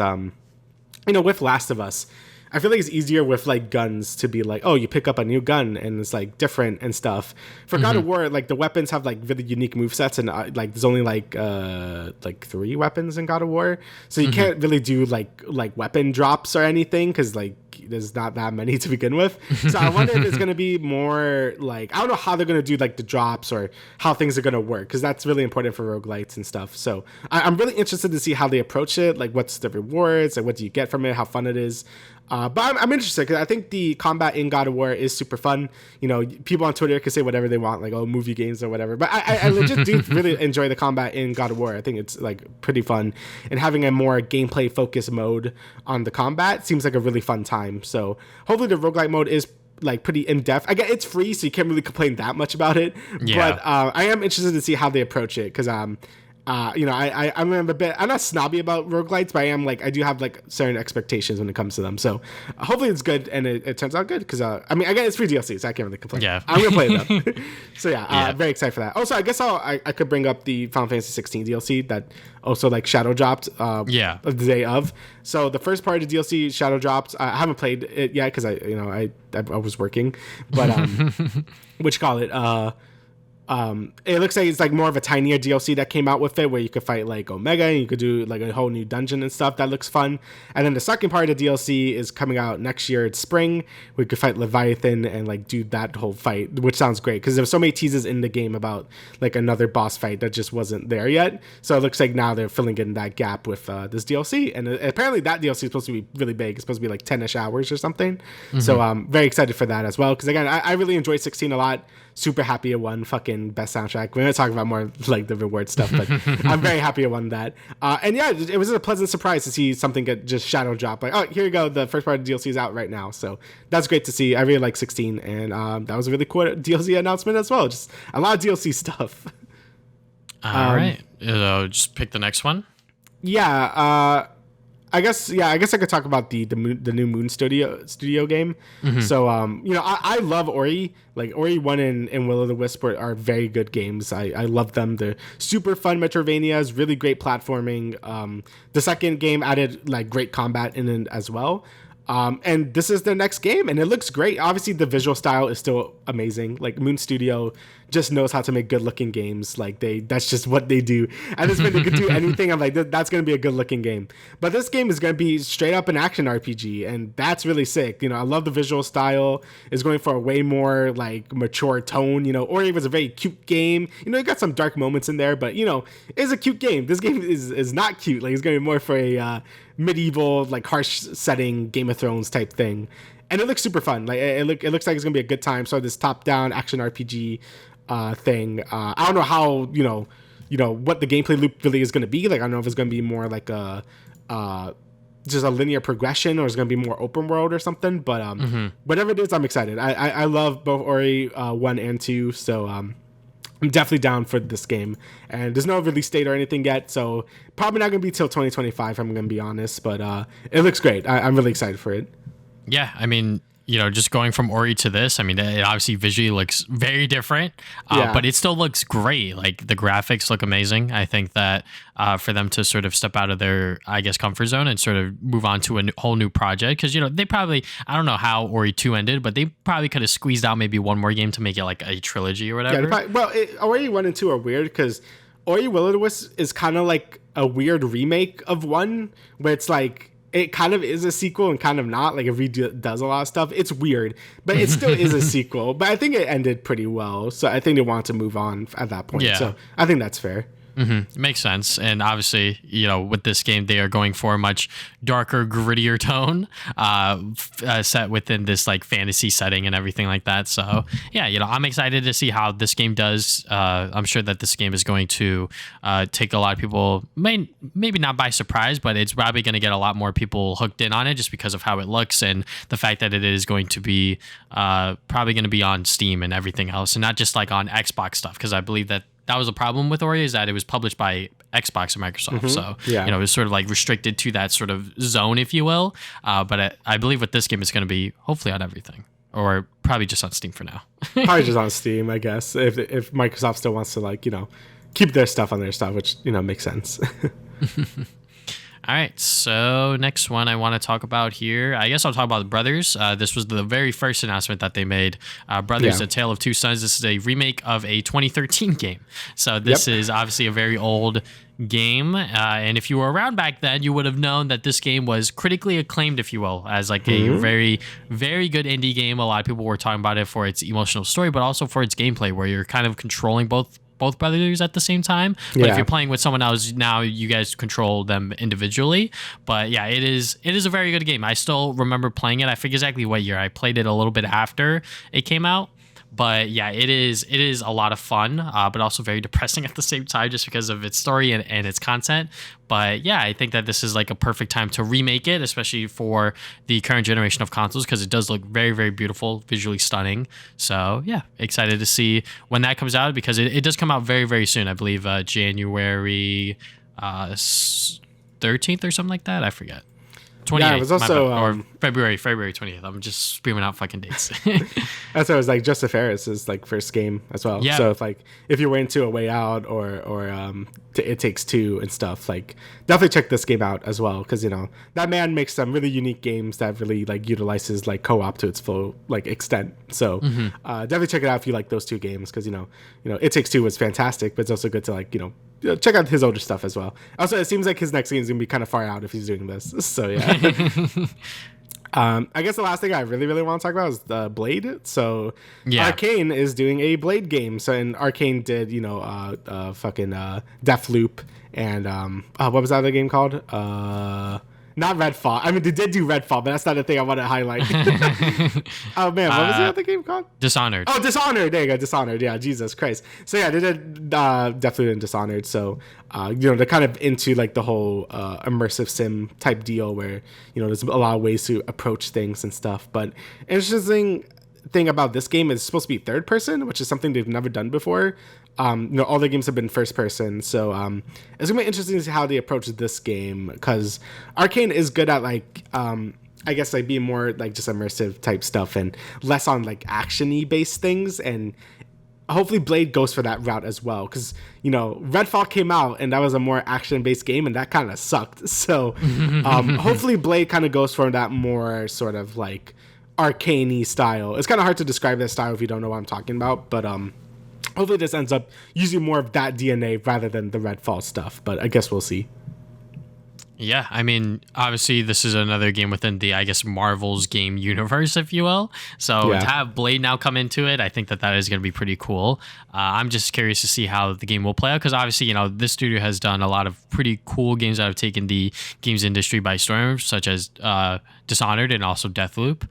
with Last of Us, I feel like it's easier with like guns to be like, oh, you pick up a new gun and it's like different and stuff. For God of War, like the weapons have like really unique movesets and like there's only like 3 weapons in God of War, so you can't really do like weapon drops or anything because like there's not that many to begin with. So I wonder if it's gonna be more like I don't know how they're gonna do like the drops or how things are gonna work because that's really important for roguelites and stuff. So I'm really interested to see how they approach it. Like what's the rewards? Like what do you get from it? How fun it is. But I'm interested because I think the combat in God of War is super fun. People on Twitter can say whatever they want, like, oh, movie games or whatever. But I legit do really enjoy the combat in God of War. I think it's like pretty fun. And having a more gameplay focused mode on the combat seems like a really fun time. So hopefully the roguelike mode is like pretty in depth. Again, it's free, so you can't really complain that much about it. Yeah. But I am interested to see how they approach it because I'm a bit. I'm not snobby about roguelites, but I do have like certain expectations when it comes to them. So hopefully it's good and it turns out good because again, it's free DLC, so I can't really complain. Yeah, I'm gonna play it though. So very excited for that. Also, I guess I could bring up the Final Fantasy 16 DLC that also like shadow dropped. The day of. So the first part of the DLC shadow dropped. I haven't played it yet because I was working, but it looks like it's like more of a tinier DLC that came out with it where you could fight like Omega and you could do like a whole new dungeon and stuff. That looks fun. And then the second part of the DLC is coming out next year. It's spring. We could fight Leviathan and like do that whole fight, which sounds great because there's so many teases in the game about like another boss fight that just wasn't there yet. So it looks like now they're filling in that gap with this DLC. And apparently that DLC is supposed to be really big. It's supposed to be like 10-ish hours or something. So I'm very excited for that as well because again, I really enjoyed 16 a lot. Super happy it won fucking best soundtrack. We're gonna talk about more like the reward stuff, but I'm very happy it won that. And yeah, it was a pleasant surprise to see something get just shadow drop. Like, oh, here you go. The first part of the DLC is out right now, so that's great to see. I really like 16, and that was a really cool DLC announcement as well. Just a lot of DLC stuff. All right, just pick the next one. Yeah. I guess I could talk about the new Moon Studio game. So I love Ori. Like Ori 1 and Will of the Wisp are very good games. I love them. They're super fun Metroidvanias, really great platforming. The second game added like great combat in it as well. And this is their next game and it looks great. Obviously the visual style is still amazing. Like Moon Studio just knows how to make good looking games. Like that's just what they do. At this point they could do anything. I'm like, that's going to be a good looking game. But this game is going to be straight up an action RPG and that's really sick. I love the visual style. It's going for a way more like mature tone. Ori was a very cute game. It got some dark moments in there, but it's a cute game. This game is not cute. Like it's going to be more for a medieval, like harsh setting Game of Thrones type thing. and it looks super fun. Like it looks like it's gonna be a good time. So this top-down action RPG thing. I don't know how what the gameplay loop really is gonna be. Like I don't know if it's gonna be more like a just a linear progression or it's gonna be more open world or something. But whatever it is, I'm excited. I love both Ori 1 and 2, so I'm definitely down for this game. And there's no release date or anything yet, so probably not gonna be till 2025. If I'm gonna be honest, but it looks great. I'm really excited for it. Yeah, I mean, just going from Ori to this, I mean, it obviously visually looks very different, but it still looks great. Like the graphics look amazing. I think that for them to sort of step out of their, I guess, comfort zone and sort of move on to a whole new project, because they probably, I don't know how Ori 2 ended, but they probably could have squeezed out maybe one more game to make it like a trilogy or whatever. Yeah, Ori 1 and 2 are weird because Ori Will-O-Wisp is kind of like a weird remake of 1, where it's like, it kind of is a sequel and kind of not. Like it redoes a lot of stuff. It's weird, but it still is a sequel. But I think it ended pretty well. So I think they want to move on at that point. Yeah. So I think that's fair. Makes sense. And obviously, with this game, they are going for a much darker, grittier tone set within this like fantasy setting and everything like that. So yeah, I'm excited to see how this game does. I'm sure that this game is going to take a lot of people, maybe not by surprise, but it's probably going to get a lot more people hooked in on it just because of how it looks and the fact that it is going to be probably going to be on Steam and everything else, and not just like on Xbox stuff, because I believe that was a problem with Ori, is that it was published by Xbox and Microsoft. So, it was sort of like restricted to that sort of zone, if you will. But I believe with this game, it's going to be hopefully on everything, or probably just on Steam for now. Probably just on Steam, I guess, if Microsoft still wants to keep their stuff on their stuff, which, makes sense. All right, so next one I want to talk about here, I guess I'll talk about Brothers. This was the very first announcement that they made. Brothers, A Tale of Two Sons. This is a remake of a 2013 game. So this is obviously a very old game. And if you were around back then, you would have known that this game was critically acclaimed, if you will, as like a very, very good indie game. A lot of people were talking about it for its emotional story, but also for its gameplay, where you're kind of controlling both brothers at the same time. But if you're playing with someone else, now you guys control them individually. But yeah, it is a very good game. I still remember playing it. I forget exactly what year. I played it a little bit after it came out. But yeah, it is a lot of fun, but also very depressing at the same time, just because of its story and its content. But yeah, I think that this is like a perfect time to remake it, especially for the current generation of consoles, because it does look very, very beautiful, visually stunning. So yeah, excited to see when that comes out, because it does come out very, very soon. I believe January 13th or something like that. I forget. 28th, yeah, it was also or February 20th. I'm just screaming out fucking dates. That's what it was like. Justice Ferris's like first game as well. Yeah. So if you're into A Way Out or It Takes Two and stuff, like definitely check this game out as well, because that man makes some really unique games that really like utilizes like co-op to its full like extent. So definitely check it out if you like those two games, because It Takes Two was fantastic, but it's also good to like check out his older stuff as well. Also, it seems like his next game is gonna be kind of far out if he's doing this. So yeah. I guess the last thing I really, really want to talk about is the Blade. So Arcane is doing a Blade game. So and Arcane did, fucking Deathloop and what was that other game called? Not Redfall. I mean, they did do Redfall, but that's not the thing I want to highlight. Oh man, what was the other game called? Dishonored. Oh, Dishonored. There you go, Dishonored. Yeah, Jesus Christ. So yeah, they did Deathloop and Dishonored. So they're kind of into like the whole immersive sim type deal, where there's a lot of ways to approach things and stuff. But interesting thing about this game is it's supposed to be third person, which is something they've never done before. All the games have been first person, so it's gonna be interesting to see how they approach this game, because Arcane is good at like I guess like being more like just immersive type stuff and less on like action-y based things, and hopefully Blade goes for that route as well, because Redfall came out and that was a more action-based game and that kind of sucked. So hopefully Blade kind of goes for that more sort of like Arcane-y style. It's kind of hard to describe that style if you don't know what I'm talking about, but hopefully this ends up using more of that DNA rather than the Redfall stuff, but I guess we'll see. Yeah, I mean, obviously, this is another game within the, I guess, Marvel's game universe, if you will. So Yeah. to have Blade now come into it, I think that is going to be pretty cool. I'm just curious to see how the game will play out because obviously, this studio has done a lot of pretty cool games that have taken the games industry by storm, such as Dishonored and also Deathloop.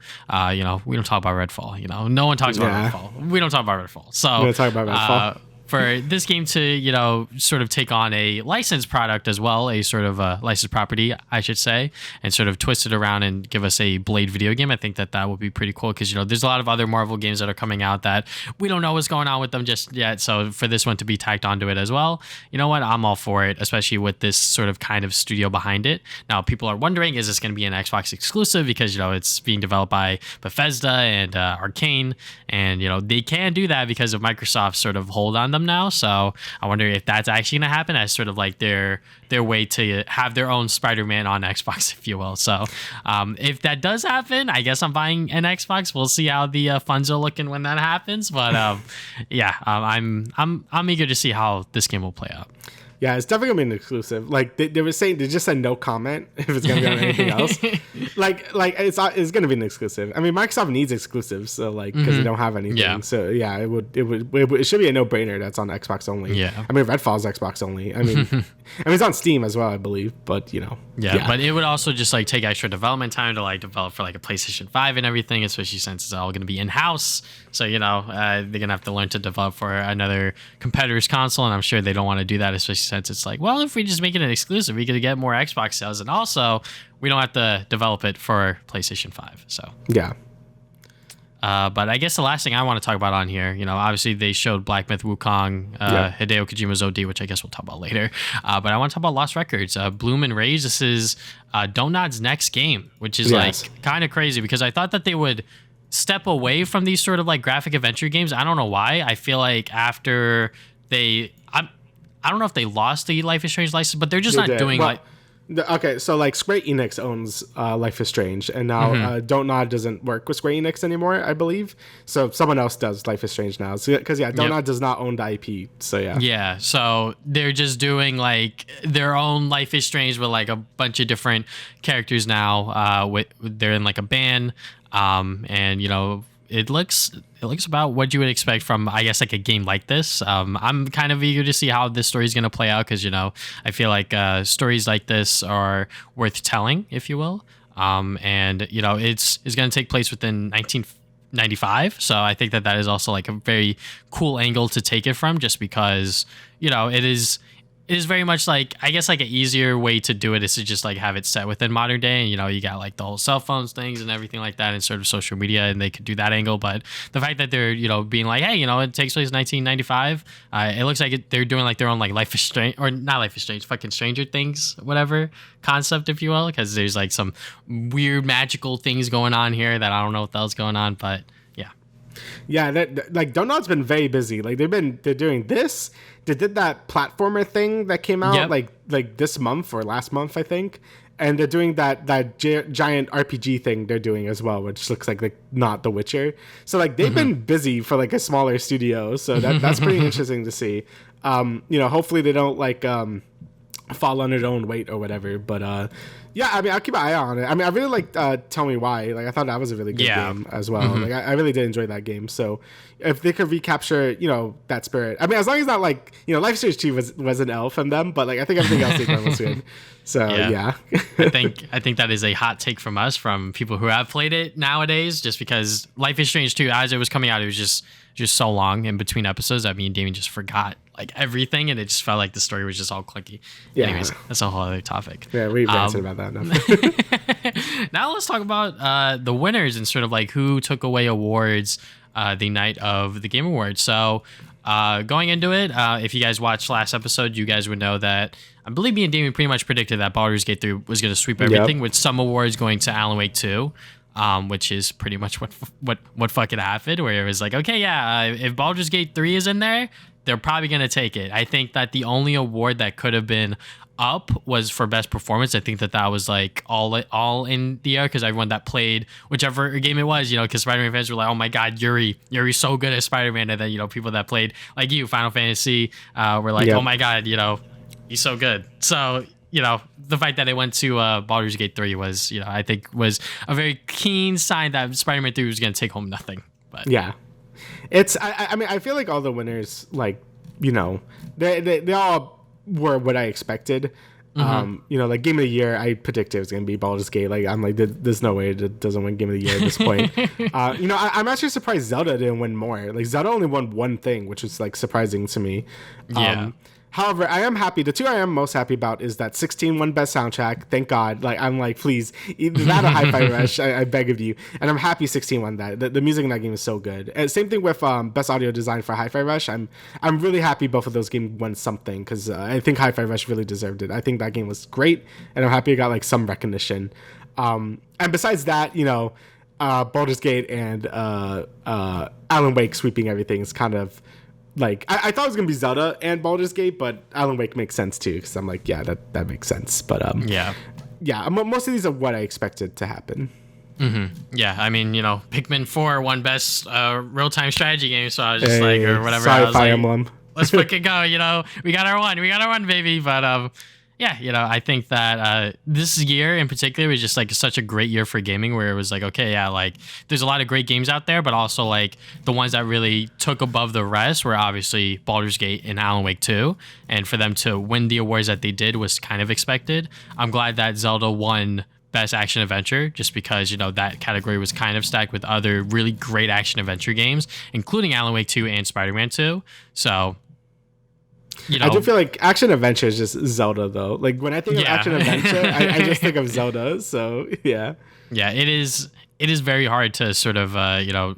We don't talk about Redfall. No one talks about Redfall. We don't talk about Redfall. So We don't talk about Redfall. For this game to, sort of take on a licensed product as well, a sort of a licensed property, I should say, and sort of twist it around and give us a Blade video game, I think that would be pretty cool because, there's a lot of other Marvel games that are coming out that we don't know what's going on with them just yet. So for this one to be tacked onto it as well, you know what? I'm all for it, especially with this sort of kind of studio behind it. Now, people are wondering, is this going to be an Xbox exclusive? Because, it's being developed by Bethesda and Arcane, and, they can do that because of Microsoft's sort of hold on them now. So I wonder if that's actually going to happen as sort of like their way to have their own Spider-Man on Xbox, if you will. So if that does happen, I guess I'm buying an Xbox. We'll see how the funds are looking when that happens. But I'm eager to see how this game will play out. Yeah, it's definitely gonna be an exclusive. Like they were saying, they just said no comment if it's gonna be on anything else. like it's gonna be an exclusive. I mean, Microsoft needs exclusives, so because they don't have anything. Yeah. So yeah, it should be a no brainer. That's on Xbox only. Yeah. I mean, Redfall's Xbox only. I mean, it's on Steam as well, I believe. But Yeah, but it would also just like take extra development time to like develop for like a PlayStation 5 and everything, especially since it's all gonna be in house. So they're gonna have to learn to develop for another competitor's console, and I'm sure they don't want to do that, especially since it's like, well, if we just make it an exclusive, we could get more Xbox sales, and also we don't have to develop it for PlayStation 5. So yeah. But I guess the last thing I want to talk about on here, obviously they showed Black Myth Wukong, Hideo Kojima's OD, which I guess we'll talk about later. But I want to talk about Lost Records. Bloom and Rage, this is Donut's next game, which is like kind of crazy because I thought that they would step away from these sort of like graphic adventure games. I don't know why. I feel like after I don't know if they lost the Life is Strange license, but they're just not doing okay, so like Square Enix owns Life is Strange, and now Don't Nod doesn't work with Square Enix anymore, I believe. So someone else does Life is Strange now. Because Don't Nod does not own the IP. So yeah. Yeah, so they're just doing like their own Life is Strange with like a bunch of different characters now. They're in like a band, and it looks about what you would expect from, I guess, like a game like this. I'm kind of eager to see how this story is going to play out because, I feel like stories like this are worth telling, if you will. It's going to take place within 1995. So I think that is also like a very cool angle to take it from just because, it is very much like, I guess, like an easier way to do it is to just like have it set within modern day. And, you got like the whole cell phones things and everything like that and sort of social media, and they could do that angle. But the fact that they're, being like, hey, it takes place in 1995, it looks like they're doing like their own like Life is Strange, or not Life is Strange, fucking Stranger Things, whatever concept, if you will, because there's like some weird magical things going on here that I don't know what the hell's going on, but yeah. Yeah, like Donut's been very busy. Like they're doing this. They did that platformer thing that came out like this month or last month, I think. And they're doing that giant RPG thing they're doing as well, which looks like not The Witcher. So like they've been busy for like a smaller studio. So that's pretty interesting to see. Hopefully they don't like fall under their own weight or whatever. But yeah, I mean, I'll keep an eye on it. I mean, I really like Tell Me Why. Like, I thought that was a really good game as well. Like, I really did enjoy that game. So, if they could recapture, that spirit. I mean, as long as not like, Life is Strange 2 was an L from them, but like, I think everything else they've done was good. So, yeah. I think that is a hot take from us, from people who have played it nowadays, just because Life is Strange 2, as it was coming out, it was just so long in between episodes. I mean, Damian just forgot like everything, and it just felt like the story was just all clunky. Yeah. Anyways, that's a whole other topic. Yeah, we've answered about that now. Now let's talk about the winners and sort of like who took away awards the night of the Game Awards. So going into it, if you guys watched last episode, you guys would know that I believe me and Damian pretty much predicted that Baldur's Gate 3 was going to sweep everything, with some awards going to Alan Wake 2. Which is pretty much what fucking happened, where it was like, okay, yeah, if Baldur's Gate 3 is in there, they're probably going to take it. I think that the only award that could have been up was for best performance. I think that was like all in the air, because everyone that played whichever game it was, because Spider-Man fans were like, oh my God, Yuri's so good at Spider-Man. And then, people that played like you, Final Fantasy, were like, oh my God, he's so good. So the fact that it went to Baldur's Gate 3 was, I think was a very keen sign that Spider-Man 3 was going to take home nothing. But yeah, I mean, I feel like all the winners, like, they all were what I expected. Like Game of the Year, I predicted it was going to be Baldur's Gate. Like, I'm like, there's no way it doesn't win Game of the Year at this point. I'm actually surprised Zelda didn't win more. Like, Zelda only won one thing, which was like surprising to me. Yeah. However, I am happy. The two I am most happy about is that 16 won Best Soundtrack. Thank God. Like, I'm like, please, either that or Hi-Fi Rush. I beg of you. And I'm happy 16 won that. The music in that game is so good. And same thing with Best Audio Design for Hi-Fi Rush. I'm really happy both of those games won something because I think Hi-Fi Rush really deserved it. I think that game was great, and I'm happy it got like some recognition. And besides that, Baldur's Gate and Alan Wake sweeping everything is kind of like, I thought it was gonna be Zelda and Baldur's Gate, but Alan Wake makes sense too, because I'm like, yeah, that makes sense. But yeah, most of these are what I expected to happen. Yeah, I mean, Pikmin 4 won Best real-time strategy game, so I was just like, or whatever. I was Fire like, Emblem. Let's fucking go. We got our one, baby. But yeah, I think that this year in particular was just like such a great year for gaming, where it was like, okay, yeah, like there's a lot of great games out there, but also like the ones that really took above the rest were obviously Baldur's Gate and Alan Wake 2. And for them to win the awards that they did was kind of expected. I'm glad that Zelda won Best Action Adventure, just because, that category was kind of stacked with other really great action adventure games, including Alan Wake 2 and Spider-Man 2. So, I do feel like action adventure is just Zelda, though. Like, when I think of action adventure, I just think of Zelda. So yeah, it is very hard to sort of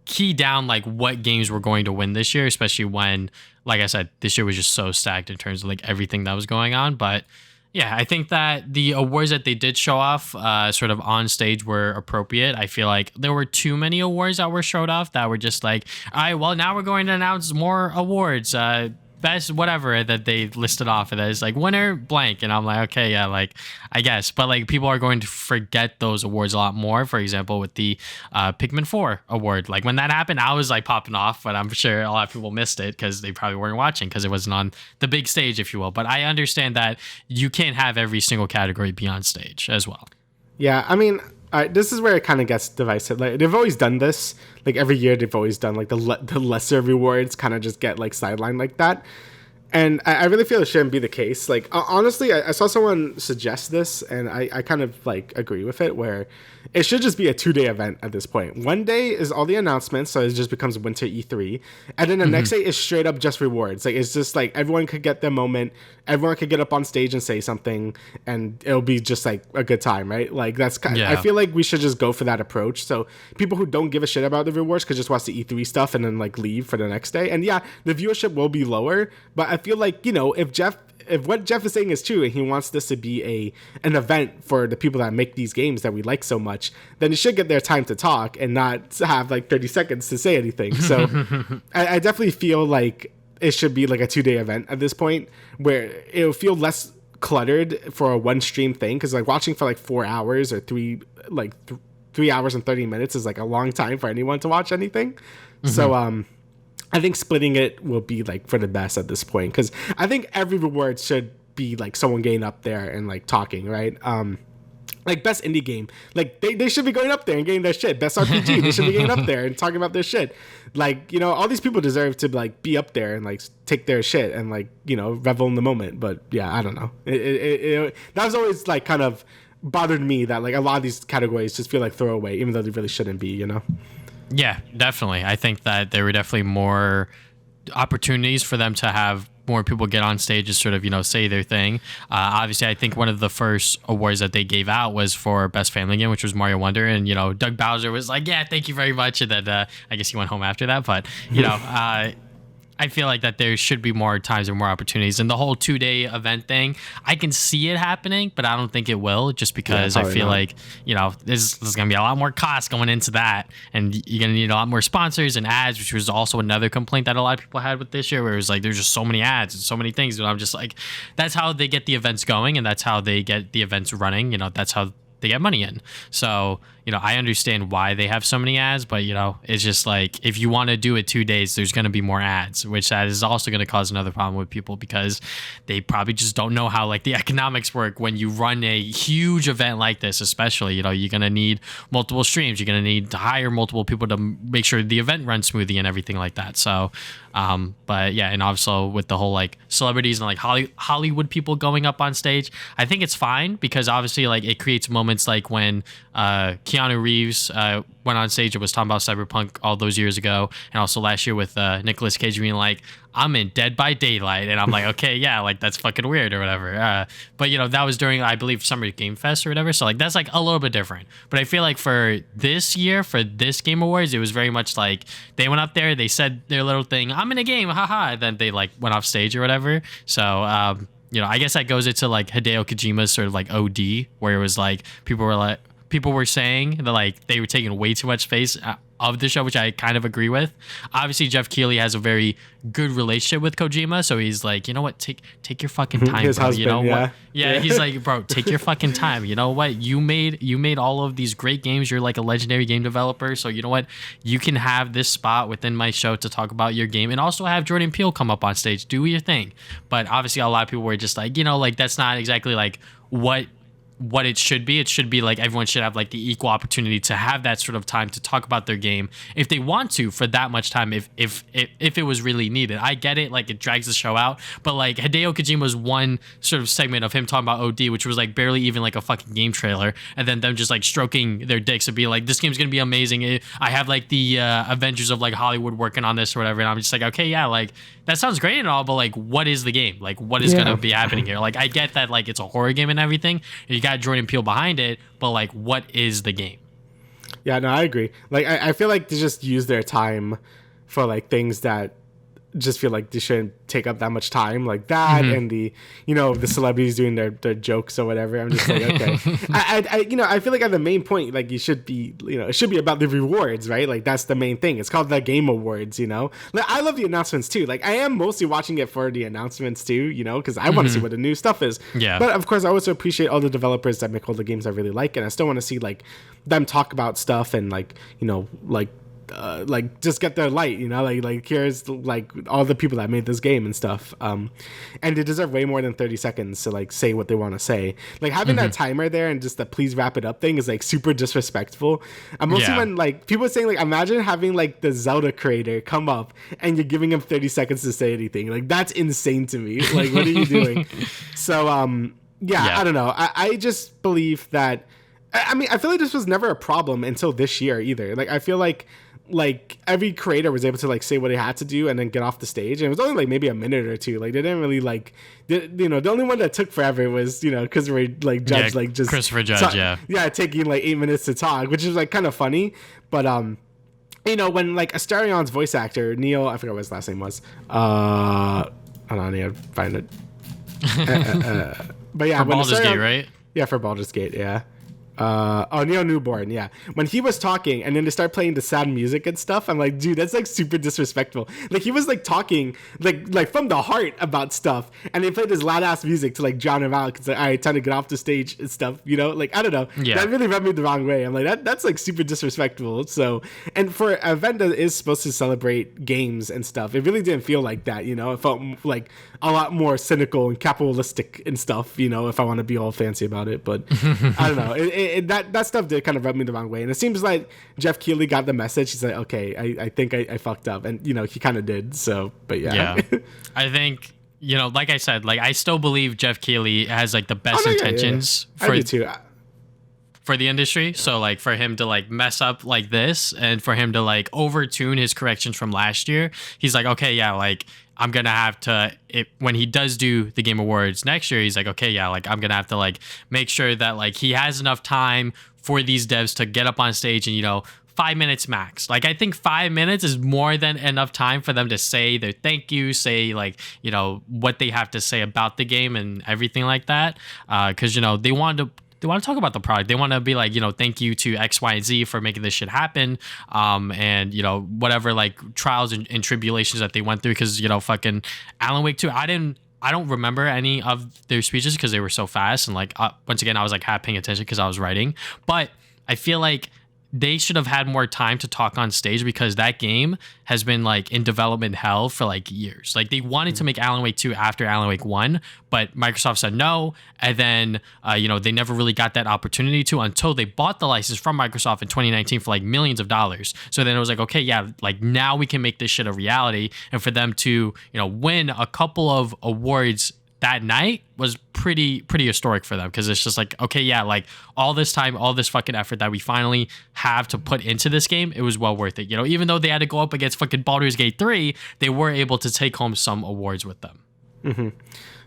key down like what games were going to win this year, especially when, like I said, this year was just so stacked in terms of like everything that was going on. But yeah, I think that the awards that they did show off sort of on stage were appropriate. I feel like there were too many awards that were showed off that were just like, all right, well, now we're going to announce more awards. Best whatever that they listed off, and that is like winner blank, and I'm like, okay, yeah, like I guess, but like people are going to forget those awards a lot more. For example, with the Pikmin 4 award, like when that happened, I was like popping off, but I'm sure a lot of people missed it because they probably weren't watching because it wasn't on the big stage, if you will. But I understand that you can't have every single category be on stage as well. Yeah, I mean, this is where it kind of gets divisive. Like, they've always done this. Like, every year they've always done like the lesser rewards kind of just get like sidelined like that. And I really feel it shouldn't be the case. Like, honestly, I saw someone suggest this, and I kind of like agree with it, where it should just be a 2-day event at this point. One day is all the announcements, so it just becomes Winter E3. And then the next day is straight up just rewards. Like, it's just like everyone could get their moment. Everyone could get up on stage and say something, and it'll be just like a good time, right? Like, that's kind of, I feel like we should just go for that approach. So people who don't give a shit about the rewards could just watch the E3 stuff and then like leave for the next day. And yeah, the viewership will be lower, but I feel like, if what Jeff is saying is true and he wants this to be an event for the people that make these games that we like so much, then it should get their time to talk and not have like 30 seconds to say anything. So I definitely feel like it should be like a 2-day event at this point, where it'll feel less cluttered for a one stream thing. Cause like watching for like 4 hours or 3 hours and 30 minutes is like a long time for anyone to watch anything. So, I think splitting it will be like for the best at this point, because I think every reward should be like someone getting up there and like talking, right? Like best indie game, like they should be going up there and getting their shit. Best RPG, they should be getting up there and talking about their shit. Like, all these people deserve to like be up there and like take their shit and like, revel in the moment. But yeah, I don't know. That was always like kind of bothered me, that like a lot of these categories just feel like throwaway, even though they really shouldn't be, Yeah, definitely. I think that there were definitely more opportunities for them to have more people get on stage and sort of, say their thing. Obviously, I think one of the first awards that they gave out was for Best Family Game, which was Mario Wonder. And, Doug Bowser was like, yeah, thank you very much. And then I guess he went home after that. But, I feel like that there should be more times and more opportunities. And the whole 2-day event thing, I can see it happening, but I don't think it will, just because I feel like, there's going to be a lot more costs going into that. And you're going to need a lot more sponsors and ads, which was also another complaint that a lot of people had with this year, where it was like, there's just so many ads and so many things. And I'm just like, that's how they get the events going, and that's how they get the events running. That's how they get money in. So, I understand why they have so many ads, but it's just like if you want to do it 2 days, there's going to be more ads, which that is also going to cause another problem with people because they probably just don't know how like the economics work when you run a huge event like this. Especially, you're going to need multiple streams, you're going to need to hire multiple people to make sure the event runs smoothly and everything like that. So but yeah, and also with the whole like celebrities and like Hollywood people going up on stage, I think it's fine because obviously like it creates moments like when Keanu Reeves went on stage and was talking about Cyberpunk all those years ago, and also last year with Nicolas Cage being like, I'm in Dead by Daylight, and I'm like, okay, yeah, like that's fucking weird or whatever. But that was during, I believe, Summer Game Fest or whatever, so like that's like a little bit different. But I feel like for this year, for this Game Awards, it was very much like they went up there, they said their little thing, I'm in a game, haha, and then they like went off stage or whatever. So I guess that goes into like Hideo Kojima's sort of like OD, where it was like people were saying that like they were taking way too much space of the show, which I kind of agree with. Obviously, Jeff Keighley has a very good relationship with Kojima, so he's like, you know what, take your fucking time, His bro. husband, You know yeah. what? Yeah, he's like, bro, take your fucking time. You know what? You made all of these great games. You're like a legendary game developer, so you know what? You can have this spot within my show to talk about your game, and also have Jordan Peele come up on stage, do your thing. But obviously, a lot of people were just like, like that's not exactly like what it should be. It should be like everyone should have like the equal opportunity to have that sort of time to talk about their game if they want to for that much time, if it was really needed. I get it, like it drags the show out, but like Hideo Kojima's one sort of segment of him talking about OD, which was like barely even like a fucking game trailer, and then them just like stroking their dicks and be like, this game's gonna be amazing. I have like the Avengers of like Hollywood working on this or whatever, and I'm just like, okay, yeah, like that sounds great and all, but like what is the game? Like what is gonna be happening here? Like I get that like it's a horror game and everything, and you got Jordan Peele behind it, but like what is the game? Yeah, no, I agree. Like I feel like they just use their time for like things that just feel like they shouldn't take up that much time, like that, and the the celebrities doing their jokes or whatever. I'm just like, okay. I feel like at the main point, like you should be, it should be about the rewards, right? Like that's the main thing. It's called the Game Awards, Like I love the announcements too. Like I am mostly watching it for the announcements too, because I want to see what the new stuff is. Yeah. But of course, I also appreciate all the developers that make all the games I really like, and I still want to see like them talk about stuff and like like just get their light, like here's like all the people that made this game and stuff, and they deserve way more than 30 seconds to like say what they want to say. Like having that timer there and just the please wrap it up thing is like super disrespectful. And mostly when like people are saying like, imagine having like the Zelda creator come up and you're giving him 30 seconds to say anything. Like that's insane to me. Like what are you doing? So I don't know, I just believe that, I mean, I feel like this was never a problem until this year either. Like I feel like every creator was able to like say what they had to do and then get off the stage, and it was only like maybe a minute or two. Like they didn't really like the only one that took forever was Christopher like Judge, like just Christopher Judge, taking like 8 minutes to talk, which is like kind of funny. But when like Astarion's voice actor Neil, I forgot what his last name was, hold on, I need to find it. But yeah, for Baldur's Gate, right? Yeah, for Baldur's Gate, yeah. Neo Newborn, yeah. When he was talking and then they start playing the sad music and stuff, I'm like, dude, that's like super disrespectful. Like he was like talking like from the heart about stuff, and they played this loud ass music to like drown him out because like, all right, time to get off the stage and stuff, like I don't know. Yeah. That really rubbed me the wrong way. I'm like, that's like super disrespectful. So, and for an event that is supposed to celebrate games and stuff, it really didn't feel like that. It felt like a lot more cynical and capitalistic and stuff. If I want to be all fancy about it, but I don't know. That stuff did kind of rub me the wrong way, and it seems like Jeff Keighley got the message. He's like, okay, I think I fucked up, and he kind of did. So, but yeah. I think like I said, like I still believe Jeff Keighley has like the best intentions I do too. For the industry. So like for him to like mess up like this, and for him to like overtune his corrections from last year, he's like, okay, yeah, like I'm gonna have to, when he does do the Game Awards next year, he's like, okay, yeah, like I'm gonna have to like make sure that like he has enough time for these devs to get up on stage and 5 minutes max. Like I think 5 minutes is more than enough time for them to say their thank you, say like what they have to say about the game and everything like that, because they want to talk about the product. They want to be like, thank you to X, Y, and Z for making this shit happen. And, whatever like trials and tribulations that they went through. Because, fucking Alan Wake 2, I don't remember any of their speeches because they were so fast. And like, once again, I was like half paying attention because I was writing. But I feel like they should have had more time to talk on stage, because that game has been like in development hell for like years. Like they wanted to make Alan Wake 2 after Alan Wake 1, but Microsoft said no. And then, they never really got that opportunity to, until they bought the license from Microsoft in 2019 for like millions of dollars. So then it was like, okay, yeah, like now we can make this shit a reality. And for them to, win a couple of awards that night was pretty historic for them, because it's just like, okay, yeah, like all this time, all this fucking effort that we finally have to put into this game, it was well worth it. Even though they had to go up against fucking Baldur's Gate 3, they were able to take home some awards with them. Mm-hmm.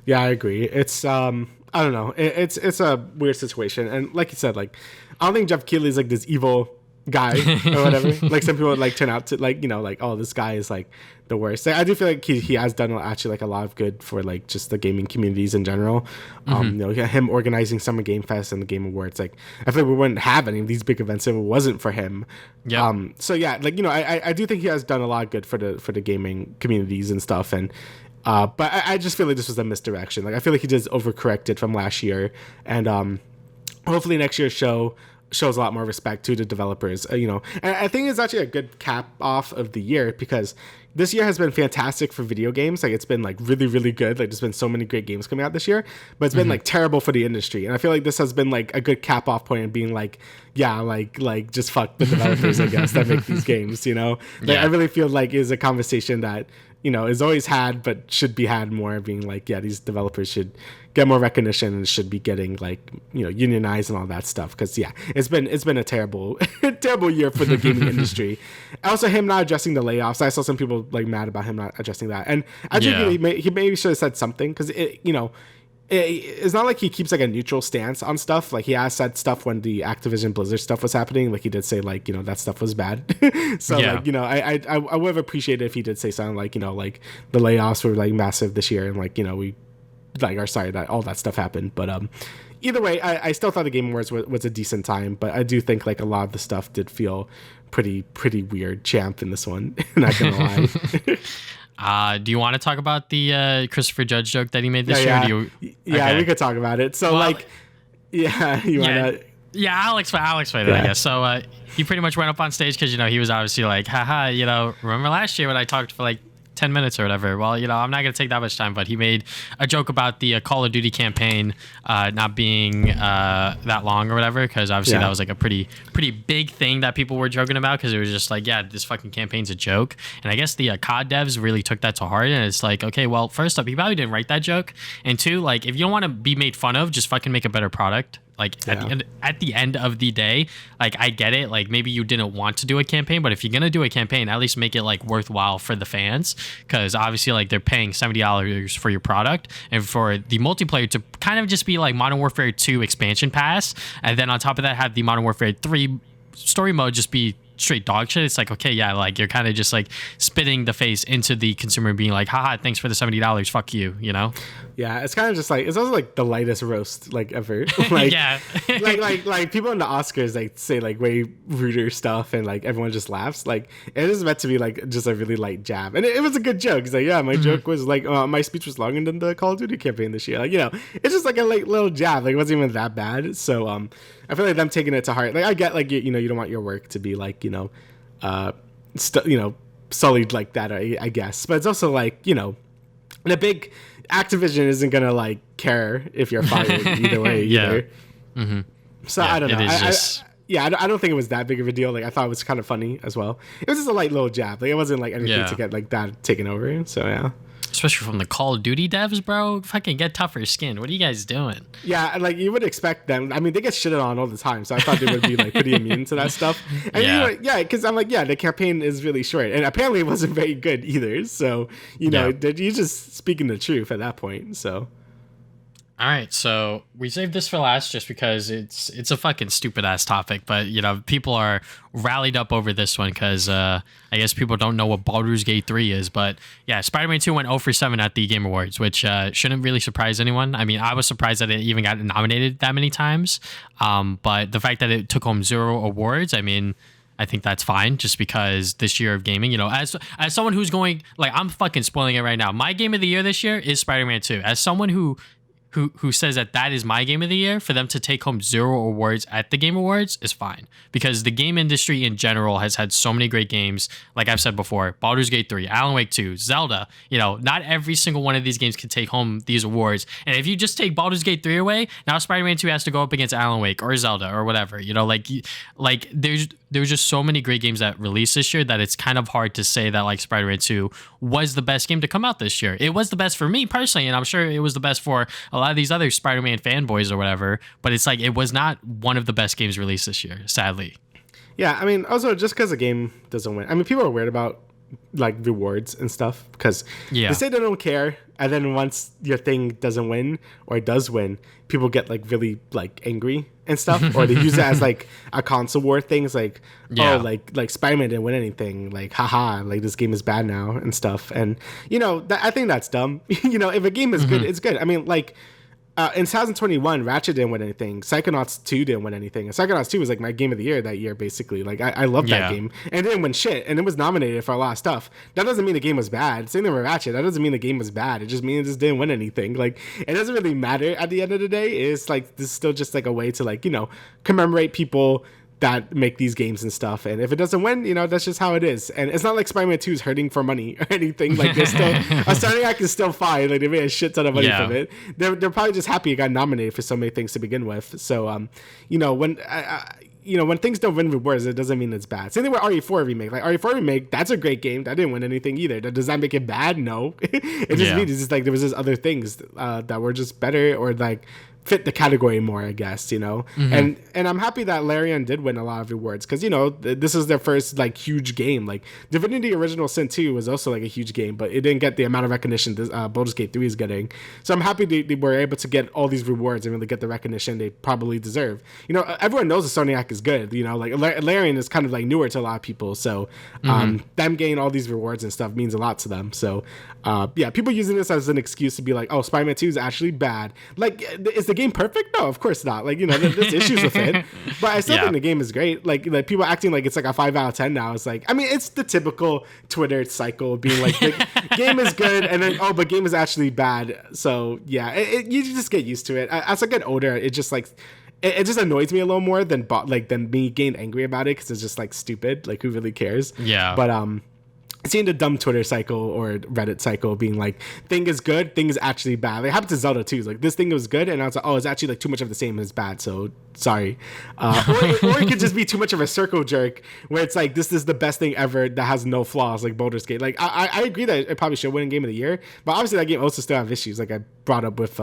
Yeah, I agree. It's I don't know. It's a weird situation, and like you said, like I don't think Jeff Keighley's like this evil guy or whatever. Like some people would like turn out to like, like, oh, this guy is like the worst. Like, I do feel like he has done actually like a lot of good for like just the gaming communities in general. Him organizing Summer Game Fest and the Game Awards. Like I feel like we wouldn't have any of these big events if it wasn't for him. Yeah. So yeah, like I do think he has done a lot of good for the gaming communities and stuff. And but I just feel like this was a misdirection. Like I feel like he just overcorrected from last year, and hopefully next year's shows a lot more respect to the developers, and I think it's actually a good cap off of the year, because this year has been fantastic for video games. Like it's been like really, really good. Like there's been so many great games coming out this year, but it's been like terrible for the industry. And I feel like this has been like a good cap off point, and being like, yeah, like just fuck the developers, I guess, that make these games, Like, yeah. I really feel like is a conversation that, is always had, but should be had more, being like, yeah, these developers should get more recognition and should be getting like, unionized and all that stuff. Because yeah, it's been a terrible, terrible year for the gaming industry. Also, him not addressing the layoffs. I saw some people like mad about him not addressing that. And I think he maybe should have said something, because it's not like he keeps like a neutral stance on stuff. Like he has said stuff when the Activision Blizzard stuff was happening. Like he did say like, that stuff was bad. So yeah. Like, I would have appreciated if he did say something like, like the layoffs were like massive this year, and like, we like are sorry that all that stuff happened. But either way, I still thought the Game Awards was a decent time, but I do think like a lot of the stuff did feel pretty weird. Champ in this one, not gonna lie. Do you want to talk about the Christopher Judge joke that he made this year? Yeah, we could talk about it. So want to... Yeah, I'll explain it, I guess. So he pretty much went up on stage because, he was obviously like, haha, remember last year when I talked for like 10 minutes or whatever? Well, I'm not going to take that much time, but he made a joke about the Call of Duty campaign not being that long or whatever, because obviously that was like a pretty big thing that people were joking about, because it was just like, yeah, this fucking campaign's a joke. And I guess the COD devs really took that to heart, and it's like, okay, well, first up, he probably didn't write that joke, and two, like, if you don't want to be made fun of, just fucking make a better product. Like at the end of the day, like I get it. Like maybe you didn't want to do a campaign, but if you're gonna do a campaign, at least make it like worthwhile for the fans, because obviously like they're paying $70 for your product, and for the multiplayer to kind of just be like Modern Warfare 2 expansion pass, and then on top of that have the Modern Warfare 3 story mode just be straight dog shit. It's like, okay, yeah, like you're kind of just like spitting the face into the consumer, being like, haha, thanks for the $70, fuck you, Yeah, it's kind of just like, it's also like the lightest roast like ever. Like, yeah. like people in the Oscars like say like way ruder stuff, and like everyone just laughs. Like it is meant to be like just a really light jab, and it was a good joke. It's like, yeah, my joke was like, my speech was longer than the Call of Duty campaign this year. Like, it's just like a like little jab. Like it wasn't even that bad. So I feel like them taking it to heart. Like I get like you don't want your work to be like sullied like that, I guess. But it's also like the big Activision isn't gonna like care if you're fired either way either. Mm-hmm. So I don't know. I don't think it was that big of a deal. Like I thought it was kind of funny as well. It was just a light little jab. Like it wasn't like anything to get like that taken over. So yeah. Especially from the Call of Duty devs, bro. Fucking get tougher skin. What are you guys doing? Yeah, like you would expect them. I mean, they get shitted on all the time, so I thought they would be like pretty immune to that stuff. And because I'm like, the campaign is really short, and apparently it wasn't very good either. So you're just speaking the truth at that point. So. All right, so we saved this for last just because it's a fucking stupid ass topic, but people are rallied up over this one because I guess people don't know what Baldur's Gate 3 is, but yeah, Spider-Man 2 went 0 for 7 at the Game Awards, which shouldn't really surprise anyone. I mean, I was surprised that it even got nominated that many times, but the fact that it took home 0 awards, I mean, I think that's fine, just because this year of gaming, as someone who's going, like, I'm fucking spoiling it right now. My game of the year this year is Spider-Man 2. As someone who who says that is my game of the year, for them to take home 0 awards at the Game Awards is fine, because the game industry in general has had so many great games. Like I've said before, Baldur's Gate 3, Alan Wake 2, Zelda. Not every single one of these games can take home these awards. And if you just take Baldur's Gate 3 away, now Spider-Man 2 has to go up against Alan Wake or Zelda or whatever. Like there's just so many great games that released this year that it's kind of hard to say that like Spider-Man 2 was the best game to come out this year. It was the best for me personally, and I'm sure it was the best for a lot of these other Spider-Man fanboys or whatever, but it's like it was not one of the best games released this year, sadly. Yeah, I mean, also just because a game doesn't win. I mean, people are weird about like rewards and stuff because they say they don't care, and then once your thing doesn't win or it does win, people get like really like angry and stuff, or they use it as like a console war thing. It's like, oh, like Spider-Man didn't win anything, like haha, like this game is bad now and stuff. And I think that's dumb. If a game is good, it's good. I mean, like in 2021, Ratchet didn't win anything. Psychonauts 2 didn't win anything. And Psychonauts 2 was like my game of the year that year, basically. Like I loved that game, and it didn't win shit, and it was nominated for a lot of stuff. That doesn't mean the game was bad. Same thing with Ratchet. That doesn't mean the game was bad. It just means it just didn't win anything. Like it doesn't really matter at the end of the day. It's like this is still just like a way to like commemorate people that make these games and stuff. And if it doesn't win, that's just how it is. And it's not like Spider-Man 2 is hurting for money or anything. Like there's still a starting act is still fine. Like they made a shit ton of money from it. They're probably just happy it got nominated for so many things to begin with. So when things don't win rewards, it doesn't mean it's bad. Same thing with RE4 Remake. Like RE4 Remake, that's a great game. That didn't win anything either. Does that make it bad? No. It just means it's just like there was just other things that were just better or like fit the category more, I guess, and I'm happy that Larian did win a lot of awards because this is their first like huge game. Like Divinity Original Sin 2 was also like a huge game, but it didn't get the amount of recognition this Baldur's Gate 3 is getting. So I'm happy they were able to get all these rewards and really get the recognition they probably deserve. Everyone knows the Soniac is good. Like Larian is kind of like newer to a lot of people, so them getting all these rewards and stuff means a lot to them. So people using this as an excuse to be like, oh, Spider-Man 2 is actually bad. Like, is the game perfect? No, of course not. Like, there's issues with it, but I still think the game is great. Like people acting like it's like a 5 out of 10 now. It's like, I mean, it's the typical Twitter cycle being like, the game is good, and then but game is actually bad. So yeah, you just get used to it. As I get older, it just like it just annoys me a little more than me getting angry about it because it's just like stupid. Like who really cares? Yeah. But seeing the dumb Twitter cycle or Reddit cycle being like, thing is good, thing is actually bad. Like, it happened to Zelda too. Like, this thing was good, and I was like, oh, it's actually like too much of the same and it's bad, so sorry. Or it could just be too much of a circle jerk where it's like, this is the best thing ever that has no flaws, like Baldur's Gate. Like, I agree that it probably should win Game of the Year, but obviously that game also still have issues. Like I brought up with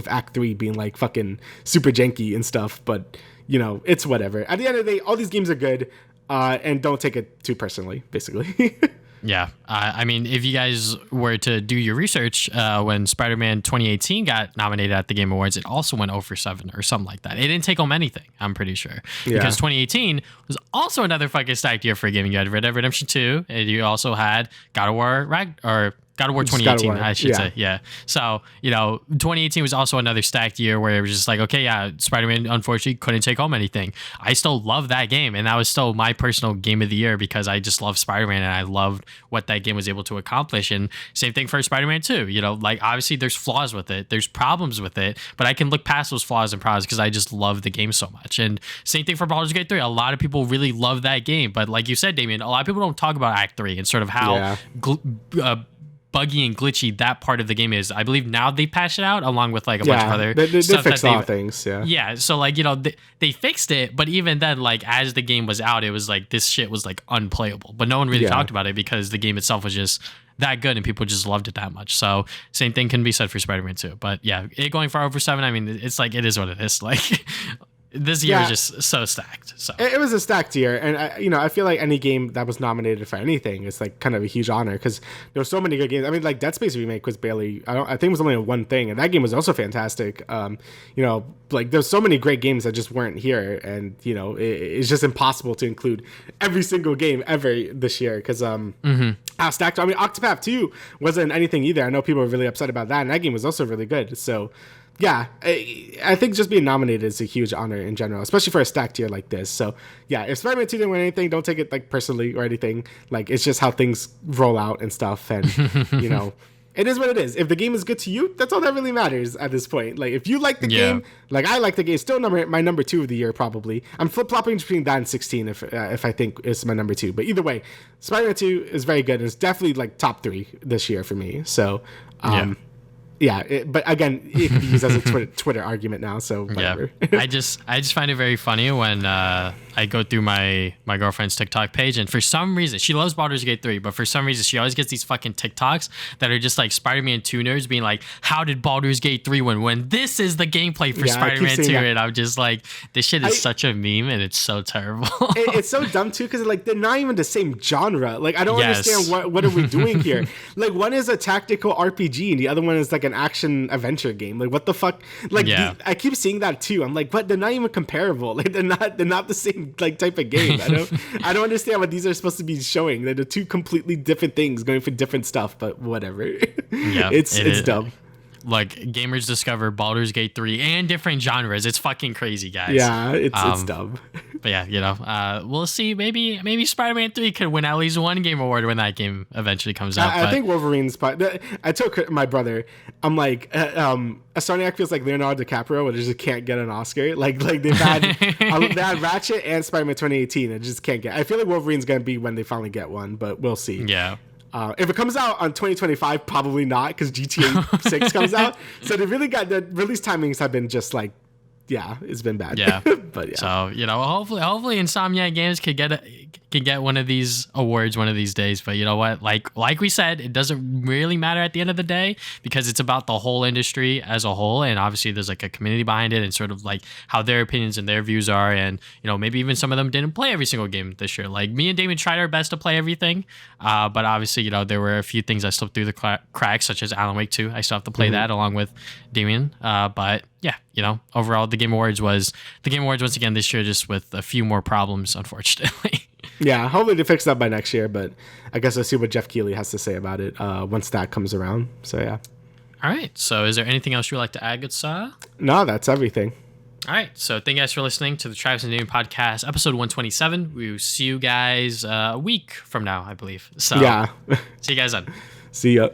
Act 3 being like fucking super janky and stuff, but it's whatever. At the end of the day, all these games are good, and don't take it too personally, basically. Yeah. I mean, if you guys were to do your research, when Spider-Man 2018 got nominated at the Game Awards, it also went 0 for 7 or something like that. It didn't take home anything, I'm pretty sure. Yeah. Because 2018 was also another fucking stacked year for a gaming. You had Red Dead Redemption 2, and you also had God of War 2018, I should say. Yeah. So, 2018 was also another stacked year where it was just like, okay, yeah, Spider-Man unfortunately couldn't take home anything. I still love that game, and that was still my personal game of the year because I just love Spider-Man and I loved what that game was able to accomplish. And same thing for Spider-Man 2. Like obviously there's flaws with it, there's problems with it, but I can look past those flaws and problems because I just love the game so much. And same thing for Baldur's Gate 3. A lot of people really love that game, but like you said, Damian, a lot of people don't talk about Act 3 and sort of how buggy and glitchy that part of the game is. I believe now they patched it out along with like a bunch of other stuff. They fixed a lot of things. Yeah. So like, they fixed it, but even then, like as the game was out, it was like this shit was like unplayable, but no one really talked about it because the game itself was just that good and people just loved it that much. So same thing can be said for Spider-Man 2. But yeah, it going for over 7, I mean, it's like, it is what it is. Like this year is just so stacked. So it was a stacked year, and I feel like any game that was nominated for anything is like kind of a huge honor because there were so many good games. I mean, like Dead Space Remake was barely. I think it was only one thing, and that game was also fantastic. Like there's so many great games that just weren't here, and it's just impossible to include every single game ever this year because how stacked. I mean, Octopath 2 wasn't anything either. I know people were really upset about that, and that game was also really good. So. Yeah, I think just being nominated is a huge honor in general, especially for a stacked year like this. So, yeah, if Spider-Man 2 didn't win anything, don't take it like personally or anything. Like, it's just how things roll out and stuff. And, it is what it is. If the game is good to you, that's all that really matters at this point. Like, if you like the game, like I like the game, still my number 2 of the year probably. I'm flip-flopping between that and 16 if I think it's my number 2. But either way, Spider-Man 2 is very good. It's definitely like top 3 this year for me. So, but again, it can be used as a Twitter argument now, so whatever. Yeah. I just find it very funny when I go through my girlfriend's TikTok page, and for some reason, she loves Baldur's Gate 3, but for some reason, she always gets these fucking TikToks that are just like Spider-Man 2 nerds being like, how did Baldur's Gate 3 win when this is the gameplay for Spider-Man 2? And I'm just like, this shit is such a meme, and it's so terrible. It's so dumb, too, because like they're not even the same genre. Like, I don't understand what are we doing here? Like, one is a tactical RPG, and the other one is like an action adventure game. Like, what the fuck? Like, I keep seeing that too. I'm like, but they're not even comparable. Like, they're not the same like type of game. I don't understand what these are supposed to be showing. They're the two completely different things going for different stuff. But whatever. Yeah, it's dumb. Like, gamers discover Baldur's Gate 3 and different genres. It's fucking crazy, guys. Yeah, it's dumb. But yeah, we'll see. Maybe Spider-Man 3 could win at least one game award when that game eventually comes out. I think Wolverine's I told my brother, I'm like, Sonic feels like Leonardo DiCaprio, but it just can't get an Oscar. Like they've had they had Ratchet and Spider-Man 2018, and just can't get. I feel like Wolverine's gonna be when they finally get one, but we'll see. Yeah. If it comes out on 2025, probably not, because GTA 6 comes out. So they really got the release timings have been just like, it's been bad. Yeah. But yeah. So, hopefully Insomniac Games could get one of these awards one of these days. But you know what? Like we said, it doesn't really matter at the end of the day, because it's about the whole industry as a whole. And obviously there's like a community behind it, and sort of like how their opinions and their views are. And, maybe even some of them didn't play every single game this year. Like, me and Damian tried our best to play everything. But obviously, there were a few things I slipped through the cracks, such as Alan Wake 2. I still have to play that along with Damian. But yeah, overall, the Game Awards once again this year, just with a few more problems, unfortunately. Yeah, hopefully they fix that by next year, but I guess I'll see what Jeff Keighley has to say about it once that comes around. So yeah. All right. So is there anything else you would like to add, Godzilla? No, that's everything. All right. So thank you guys for listening to the Travis and Damian podcast, episode 127. We will see you guys a week from now, I believe. So yeah. See you guys then. See ya.